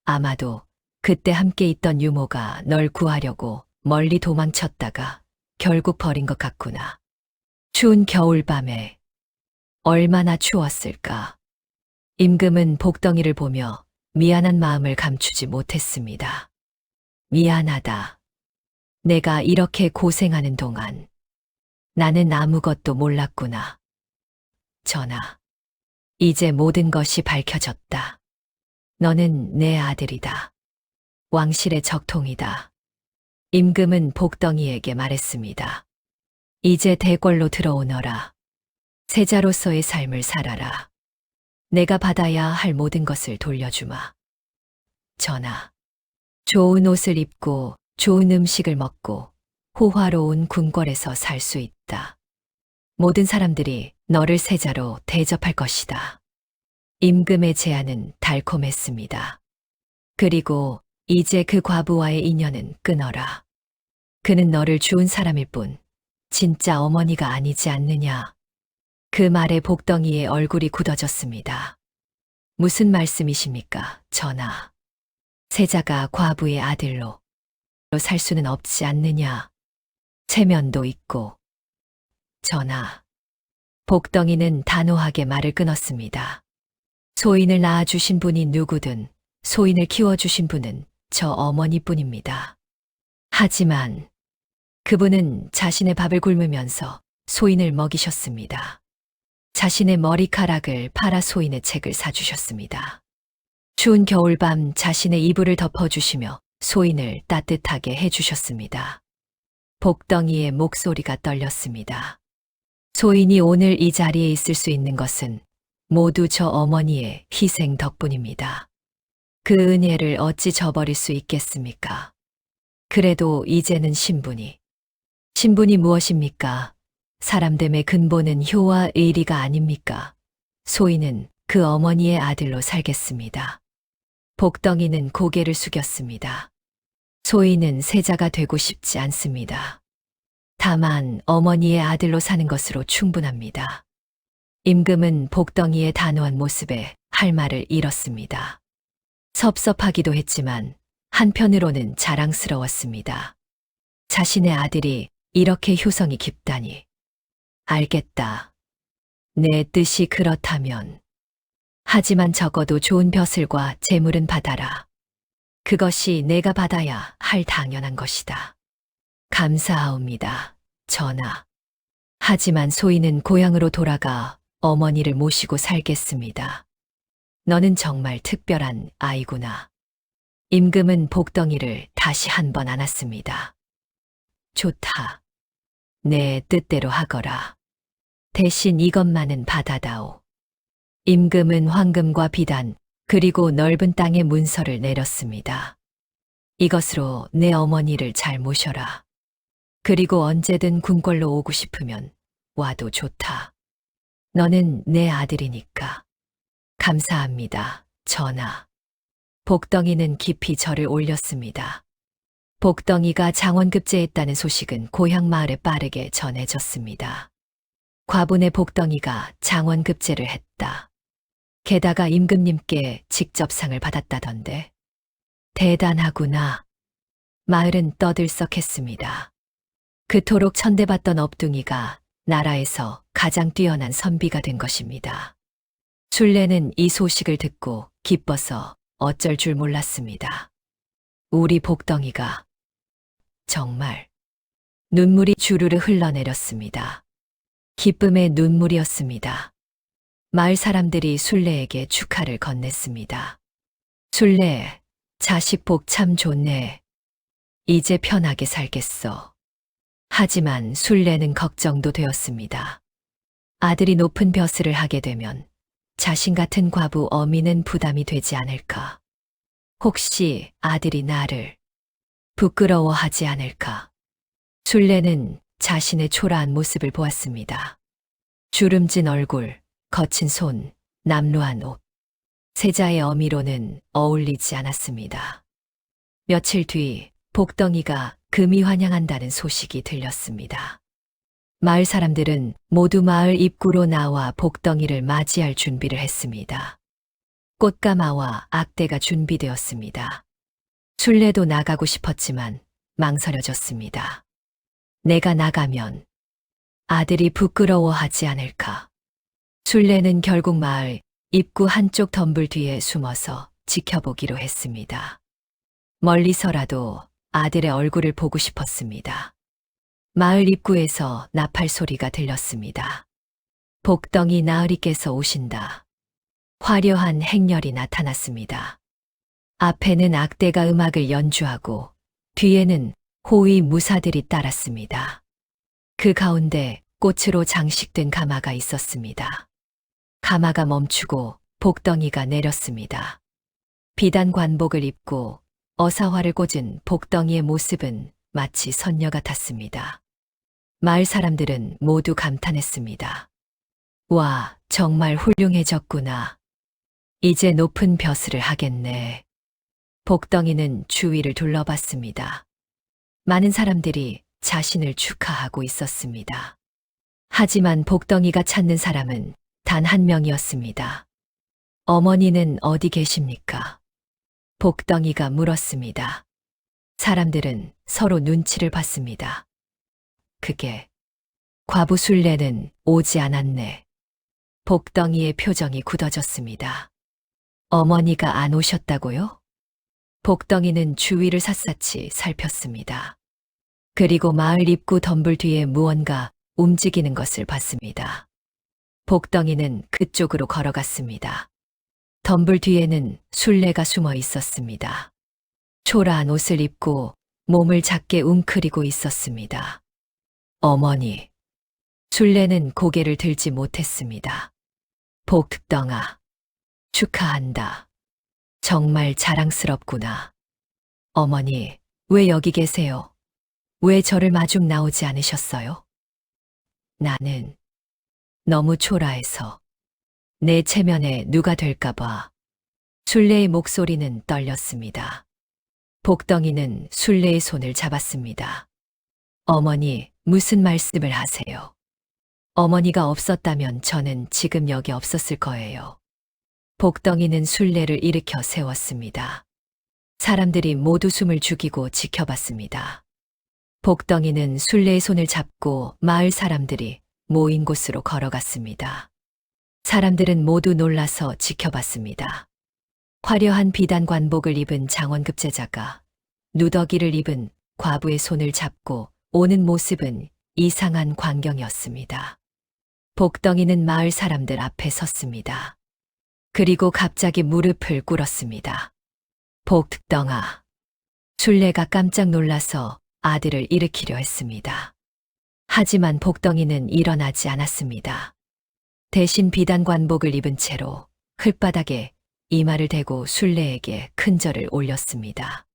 아마도 그때 함께 있던 유모가 널 구하려고 멀리 도망쳤다가 결국 버린 것 같구나. 추운 겨울밤에 얼마나 추웠을까. 임금은 복덩이를 보며 미안한 마음을 감추지 못했습니다. 미안하다. 내가 이렇게 고생하는 동안 나는 아무것도 몰랐구나. 전하, 이제 모든 것이 밝혀졌다. 너는 내 아들이다. 왕실의 적통이다. 임금은 복덩이에게 말했습니다. 이제 대궐로 들어오너라. 세자로서의 삶을 살아라. 내가 받아야 할 모든 것을 돌려주마. 전하, 좋은 옷을 입고 좋은 음식을 먹고 호화로운 궁궐에서 살 수 있다. 모든 사람들이 너를 세자로 대접할 것이다. 임금의 제안은 달콤했습니다. 그리고 이제 그 과부와의 인연은 끊어라. 그는 너를 주운 사람일 뿐 진짜 어머니가 아니지 않느냐. 그 말에 복덩이의 얼굴이 굳어졌습니다. 무슨 말씀이십니까, 전하? 세자가 과부의 아들로 살 수는 없지 않느냐. 체면도 있고. 전하, 복덩이는 단호하게 말을 끊었습니다. 소인을 낳아주신 분이 누구든 소인을 키워주신 분은 저 어머니뿐입니다. 하지만 그분은 자신의 밥을 굶으면서 소인을 먹이셨습니다. 자신의 머리카락을 팔아 소인의 책을 사주셨습니다. 추운 겨울밤 자신의 이불을 덮어주시며 소인을 따뜻하게 해주셨습니다. 복덩이의 목소리가 떨렸습니다. 소인이 오늘 이 자리에 있을 수 있는 것은 모두 저 어머니의 희생 덕분입니다. 그 은혜를 어찌 저버릴 수 있겠습니까? 그래도 이제는 신분이 무엇입니까? 사람됨의 근본은 효와 의리가 아닙니까? 소인은 그 어머니의 아들로 살겠습니다. 복덩이는 고개를 숙였습니다. 소희는 세자가 되고 싶지 않습니다. 다만 어머니의 아들로 사는 것으로 충분합니다. 임금은 복덩이의 단호한 모습에 할 말을 잃었습니다. 섭섭하기도 했지만 한편으로는 자랑스러웠습니다. 자신의 아들이 이렇게 효성이 깊다니. 알겠다. 내 뜻이 그렇다면. 하지만 적어도 좋은 벼슬과 재물은 받아라. 그것이 내가 받아야 할 당연한 것이다. 감사하옵니다, 전하. 하지만 소희는 고향으로 돌아가 어머니를 모시고 살겠습니다. 너는 정말 특별한 아이구나. 임금은 복덩이를 다시 한 번 안았습니다. 좋다. 내 뜻대로 하거라. 대신 이것만은 받아다오. 임금은 황금과 비단, 그리고 넓은 땅의 문서를 내렸습니다. 이것으로 내 어머니를 잘 모셔라. 그리고 언제든 궁궐로 오고 싶으면 와도 좋다. 너는 내 아들이니까. 감사합니다, 전하. 복덩이는 깊이 절을 올렸습니다. 복덩이가 장원급제했다는 소식은 고향 마을에 빠르게 전해졌습니다. 과분의 복덩이가 장원급제를 했다. 게다가 임금님께 직접 상을 받았다던데. 대단하구나. 마을은 떠들썩했습니다. 그토록 천대받던 업둥이가 나라에서 가장 뛰어난 선비가 된 것입니다. 순례는 이 소식을 듣고 기뻐서 어쩔 줄 몰랐습니다. 우리 복덩이가 정말 눈물이 주르르 흘러내렸습니다. 기쁨의 눈물이었습니다. 마을 사람들이 순례에게 축하를 건넸습니다. 순례, 자식 복 참 좋네. 이제 편하게 살겠어. 하지만 순례는 걱정도 되었습니다. 아들이 높은 벼슬을 하게 되면 자신 같은 과부 어미는 부담이 되지 않을까. 혹시 아들이 나를 부끄러워하지 않을까. 순례는 자신의 초라한 모습을 보았습니다. 주름진 얼굴, 거친 손, 남루한 옷. 세자의 어미로는 어울리지 않았습니다. 며칠 뒤 복덩이가 금이 환영한다는 소식이 들렸습니다. 마을 사람들은 모두 마을 입구로 나와 복덩이를 맞이할 준비를 했습니다. 꽃가마와 악대가 준비되었습니다. 순례도 나가고 싶었지만 망설여졌습니다. 내가 나가면 아들이 부끄러워하지 않을까. 순례는 결국 마을 입구 한쪽 덤불 뒤에 숨어서 지켜보기로 했습니다. 멀리서라도 아들의 얼굴을 보고 싶었습니다. 마을 입구에서 나팔 소리가 들렸습니다. 복덩이 나으리께서 오신다. 화려한 행렬이 나타났습니다. 앞에는 악대가 음악을 연주하고 뒤에는 호위 무사들이 따랐습니다. 그 가운데 꽃으로 장식된 가마가 있었습니다. 가마가 멈추고 복덩이가 내렸습니다. 비단 관복을 입고 어사화를 꽂은 복덩이의 모습은 마치 선녀 같았습니다. 마을 사람들은 모두 감탄했습니다. 와, 정말 훌륭해졌구나. 이제 높은 벼슬을 하겠네. 복덩이는 주위를 둘러봤습니다. 많은 사람들이 자신을 축하하고 있었습니다. 하지만 복덩이가 찾는 사람은 단 한 명이었습니다. 어머니는 어디 계십니까? 복덩이가 물었습니다. 사람들은 서로 눈치를 봤습니다. 그게 과부 순례는 오지 않았네. 복덩이의 표정이 굳어졌습니다. 어머니가 안 오셨다고요? 복덩이는 주위를 샅샅이 살폈습니다. 그리고 마을 입구 덤불 뒤에 무언가 움직이는 것을 봤습니다. 복덩이는 그쪽으로 걸어갔습니다. 덤불 뒤에는 순례가 숨어 있었습니다. 초라한 옷을 입고 몸을 작게 웅크리고 있었습니다. 어머니. 순례는 고개를 들지 못했습니다. 복덩아. 축하한다. 정말 자랑스럽구나. 어머니, 왜 여기 계세요? 왜 저를 마중 나오지 않으셨어요? 나는 너무 초라해서 내 체면에 누가 될까봐. 순례의 목소리는 떨렸습니다. 복덩이는 순례의 손을 잡았습니다. 어머니, 무슨 말씀을 하세요? 어머니가 없었다면 저는 지금 여기 없었을 거예요. 복덩이는 순례를 일으켜 세웠습니다. 사람들이 모두 숨을 죽이고 지켜봤습니다. 복덩이는 순례의 손을 잡고 마을 사람들이 모인 곳으로 걸어갔습니다. 사람들은 모두 놀라서 지켜봤습니다. 화려한 비단 관복을 입은 장원급제자가 누더기를 입은 과부의 손을 잡고 오는 모습은 이상한 광경이었습니다. 복덩이는 마을 사람들 앞에 섰습니다. 그리고 갑자기 무릎을 꿇었습니다. 복덩아. 순례가 깜짝 놀라서 아들을 일으키려 했습니다. 하지만 복덩이는 일어나지 않았습니다. 대신 비단 관복을 입은 채로 흙바닥에 이마를 대고 순례에게 큰 절을 올렸습니다.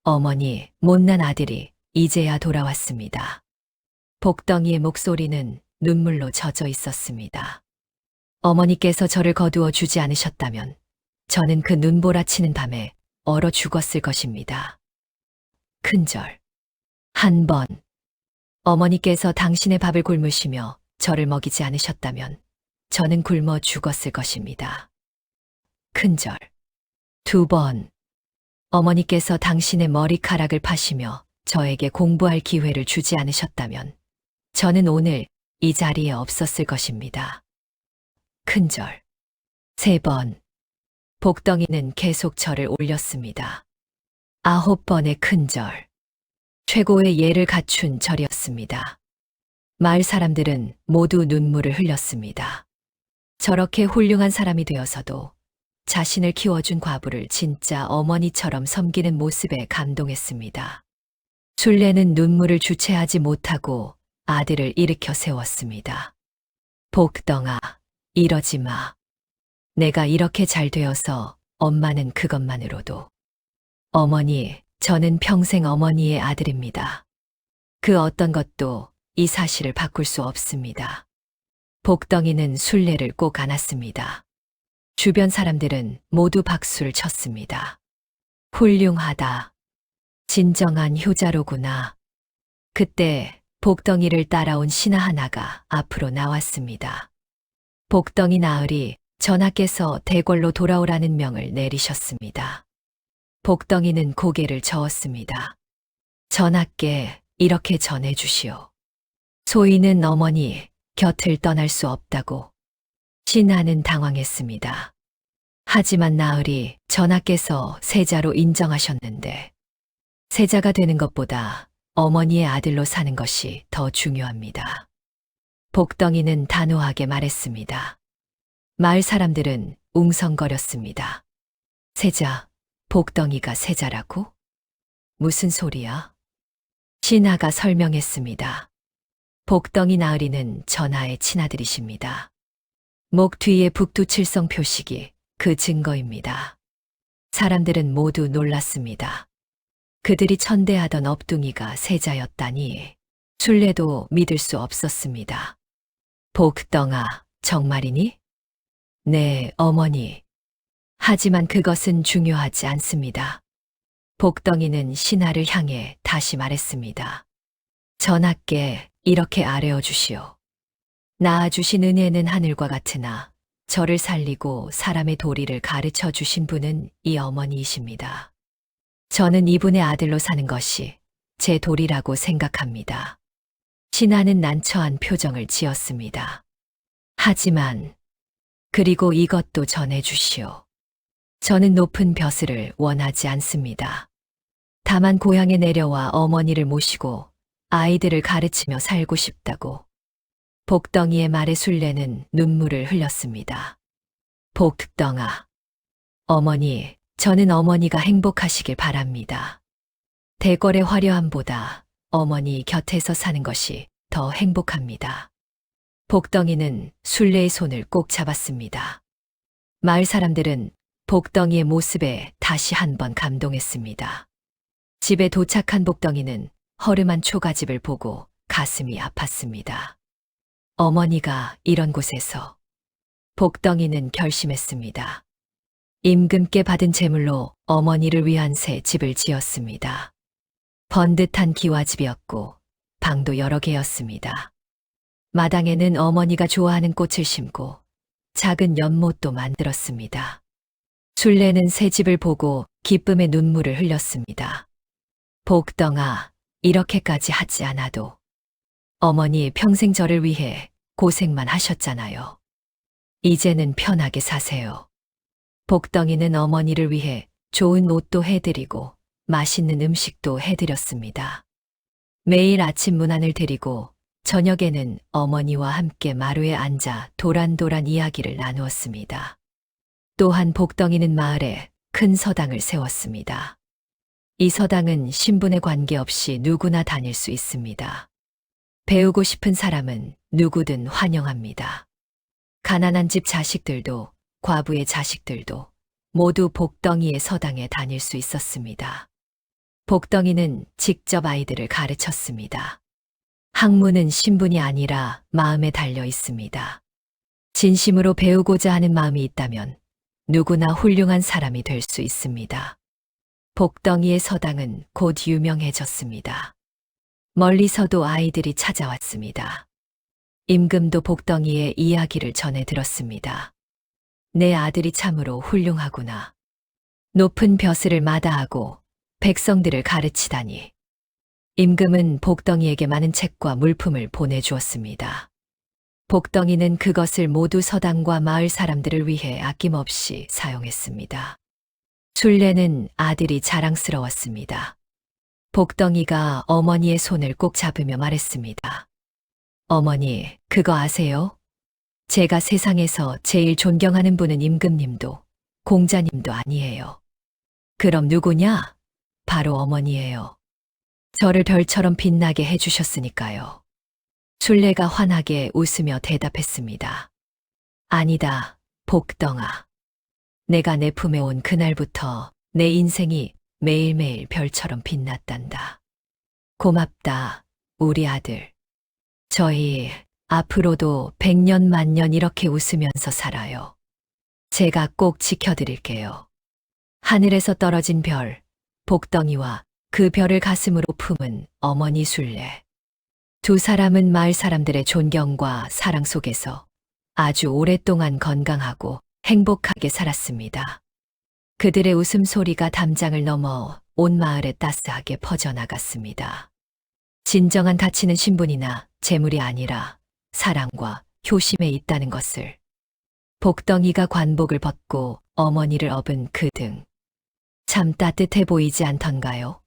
어머니, 못난 아들이 이제야 돌아왔습니다. 복덩이의 목소리는 눈물로 젖어 있었습니다. 어머니께서 저를 거두어 주지 않으셨다면 저는 그 눈보라치는 밤에 얼어 죽었을 것입니다. 큰절. 한 번. 어머니께서 당신의 밥을 굶으시며 저를 먹이지 않으셨다면 저는 굶어 죽었을 것입니다. 큰절. 두 번. 어머니께서 당신의 머리카락을 파시며 저에게 공부할 기회를 주지 않으셨다면 저는 오늘 이 자리에 없었을 것입니다. 큰절. 세 번. 복덩이는 계속 절을 올렸습니다. 9번의 큰절. 최고의 예를 갖춘 절이었습니다. 마을 사람들은 모두 눈물을 흘렸습니다. 저렇게 훌륭한 사람이 되어서도 자신을 키워준 과부를 진짜 어머니처럼 섬기는 모습에 감동했습니다. 순례는 눈물을 주체하지 못하고 아들을 일으켜 세웠습니다. 복덩아, 이러지 마. 내가 이렇게 잘 되어서 엄마는 그것만으로도. 어머니, 저는 평생 어머니의 아들입니다. 그 어떤 것도 이 사실을 바꿀 수 없습니다. 복덩이는 순례를 꼭 안았습니다. 주변 사람들은 모두 박수를 쳤습니다. 훌륭하다. 진정한 효자로구나. 그때 복덩이를 따라온 신하 하나가 앞으로 나왔습니다. 복덩이 나으리, 전하께서 대궐로 돌아오라는 명을 내리셨습니다. 복덩이는 고개를 저었습니다. 전하께 이렇게 전해주시오. 소인은 어머니 곁을 떠날 수 없다고. 신하는 당황했습니다. 하지만 나으리, 전하께서 세자로 인정하셨는데 세자가 되는 것보다 어머니의 아들로 사는 것이 더 중요합니다. 복덩이는 단호하게 말했습니다. 마을 사람들은 웅성거렸습니다. 세자, 복덩이가 세자라고? 무슨 소리야? 신하가 설명했습니다. 복덩이 나으리는 전하의 친아들이십니다. 목 뒤에 북두칠성 표식이 그 증거입니다. 사람들은 모두 놀랐습니다. 그들이 천대하던 업둥이가 세자였다니 순례도 믿을 수 없었습니다. 복덩아, 정말이니? 네, 어머니. 하지만 그것은 중요하지 않습니다. 복덩이는 신하를 향해 다시 말했습니다. 전하께 이렇게 아뢰어 주시오. 낳아주신 은혜는 하늘과 같으나 저를 살리고 사람의 도리를 가르쳐 주신 분은 이 어머니이십니다. 저는 이분의 아들로 사는 것이 제 도리라고 생각합니다. 신하는 난처한 표정을 지었습니다. 하지만 그리고 이것도 전해주시오. 저는 높은 벼슬을 원하지 않습니다. 다만 고향에 내려와 어머니를 모시고 아이들을 가르치며 살고 싶다고. 복덩이의 말에 순례는 눈물을 흘렸습니다. 복덩아. 어머니, 저는 어머니가 행복하시길 바랍니다. 대궐의 화려함보다 어머니 곁에서 사는 것이 더 행복합니다. 복덩이는 순례의 손을 꼭 잡았습니다. 마을 사람들은 복덩이의 모습에 다시 한번 감동했습니다. 집에 도착한 복덩이는 허름한 초가집을 보고 가슴이 아팠습니다. 어머니가 이런 곳에서. 복덩이는 결심했습니다. 임금께 받은 재물로 어머니를 위한 새 집을 지었습니다. 번듯한 기와집이었고 방도 여러 개였습니다. 마당에는 어머니가 좋아하는 꽃을 심고 작은 연못도 만들었습니다. 순례는 새 집을 보고 기쁨의 눈물을 흘렸습니다. 복덩아, 이렇게까지 하지 않아도 어머니 평생 저를 위해 고생만 하셨잖아요. 이제는 편하게 사세요. 복덩이는 어머니를 위해 좋은 옷도 해드리고 맛있는 음식도 해드렸습니다. 매일 아침 문안을 드리고 저녁에는 어머니와 함께 마루에 앉아 도란도란 이야기를 나누었습니다. 또한 복덩이는 마을에 큰 서당을 세웠습니다. 이 서당은 신분에 관계없이 누구나 다닐 수 있습니다. 배우고 싶은 사람은 누구든 환영합니다. 가난한 집 자식들도 과부의 자식들도 모두 복덩이의 서당에 다닐 수 있었습니다. 복덩이는 직접 아이들을 가르쳤습니다. 학문은 신분이 아니라 마음에 달려 있습니다. 진심으로 배우고자 하는 마음이 있다면 누구나 훌륭한 사람이 될 수 있습니다. 복덩이의 서당은 곧 유명해졌습니다. 멀리서도 아이들이 찾아왔습니다. 임금도 복덩이의 이야기를 전해 들었습니다. 내 아들이 참으로 훌륭하구나. 높은 벼슬을 마다하고 백성들을 가르치다니. 임금은 복덩이에게 많은 책과 물품을 보내주었습니다. 복덩이는 그것을 모두 서당과 마을 사람들을 위해 아낌없이 사용했습니다. 순례는 아들이 자랑스러웠습니다. 복덩이가 어머니의 손을 꼭 잡으며 말했습니다. 어머니, 그거 아세요? 제가 세상에서 제일 존경하는 분은 임금님도 공자님도 아니에요. 그럼 누구냐? 바로 어머니예요. 저를 별처럼 빛나게 해주셨으니까요. 순례가 환하게 웃으며 대답했습니다. 아니다, 복덩아. 내가 내 품에 온 그날부터 내 인생이 매일매일 별처럼 빛났단다. 고맙다, 우리 아들. 저희 앞으로도 100년 만년 이렇게 웃으면서 살아요. 제가 꼭 지켜드릴게요. 하늘에서 떨어진 별, 복덩이와 그 별을 가슴으로 품은 어머니 순례. 두 사람은 마을 사람들의 존경과 사랑 속에서 아주 오랫동안 건강하고 행복하게 살았습니다. 그들의 웃음소리가 담장을 넘어 온 마을에 따스하게 퍼져나갔습니다. 진정한 가치는 신분이나 재물이 아니라 사랑과 효심에 있다는 것을. 복덩이가 관복을 벗고 어머니를 업은 그 등. 참 따뜻해 보이지 않던가요?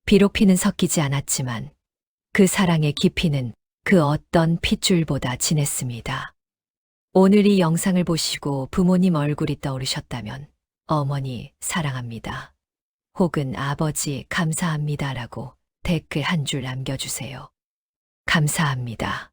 비록 피는 섞이지 않았지만 그 사랑의 깊이는 그 어떤 핏줄보다 진했습니다. 오늘 이 영상을 보시고 부모님 얼굴이 떠오르셨다면 어머니 사랑합니다. 혹은 아버지 감사합니다라고 댓글 한 줄 남겨주세요. 감사합니다.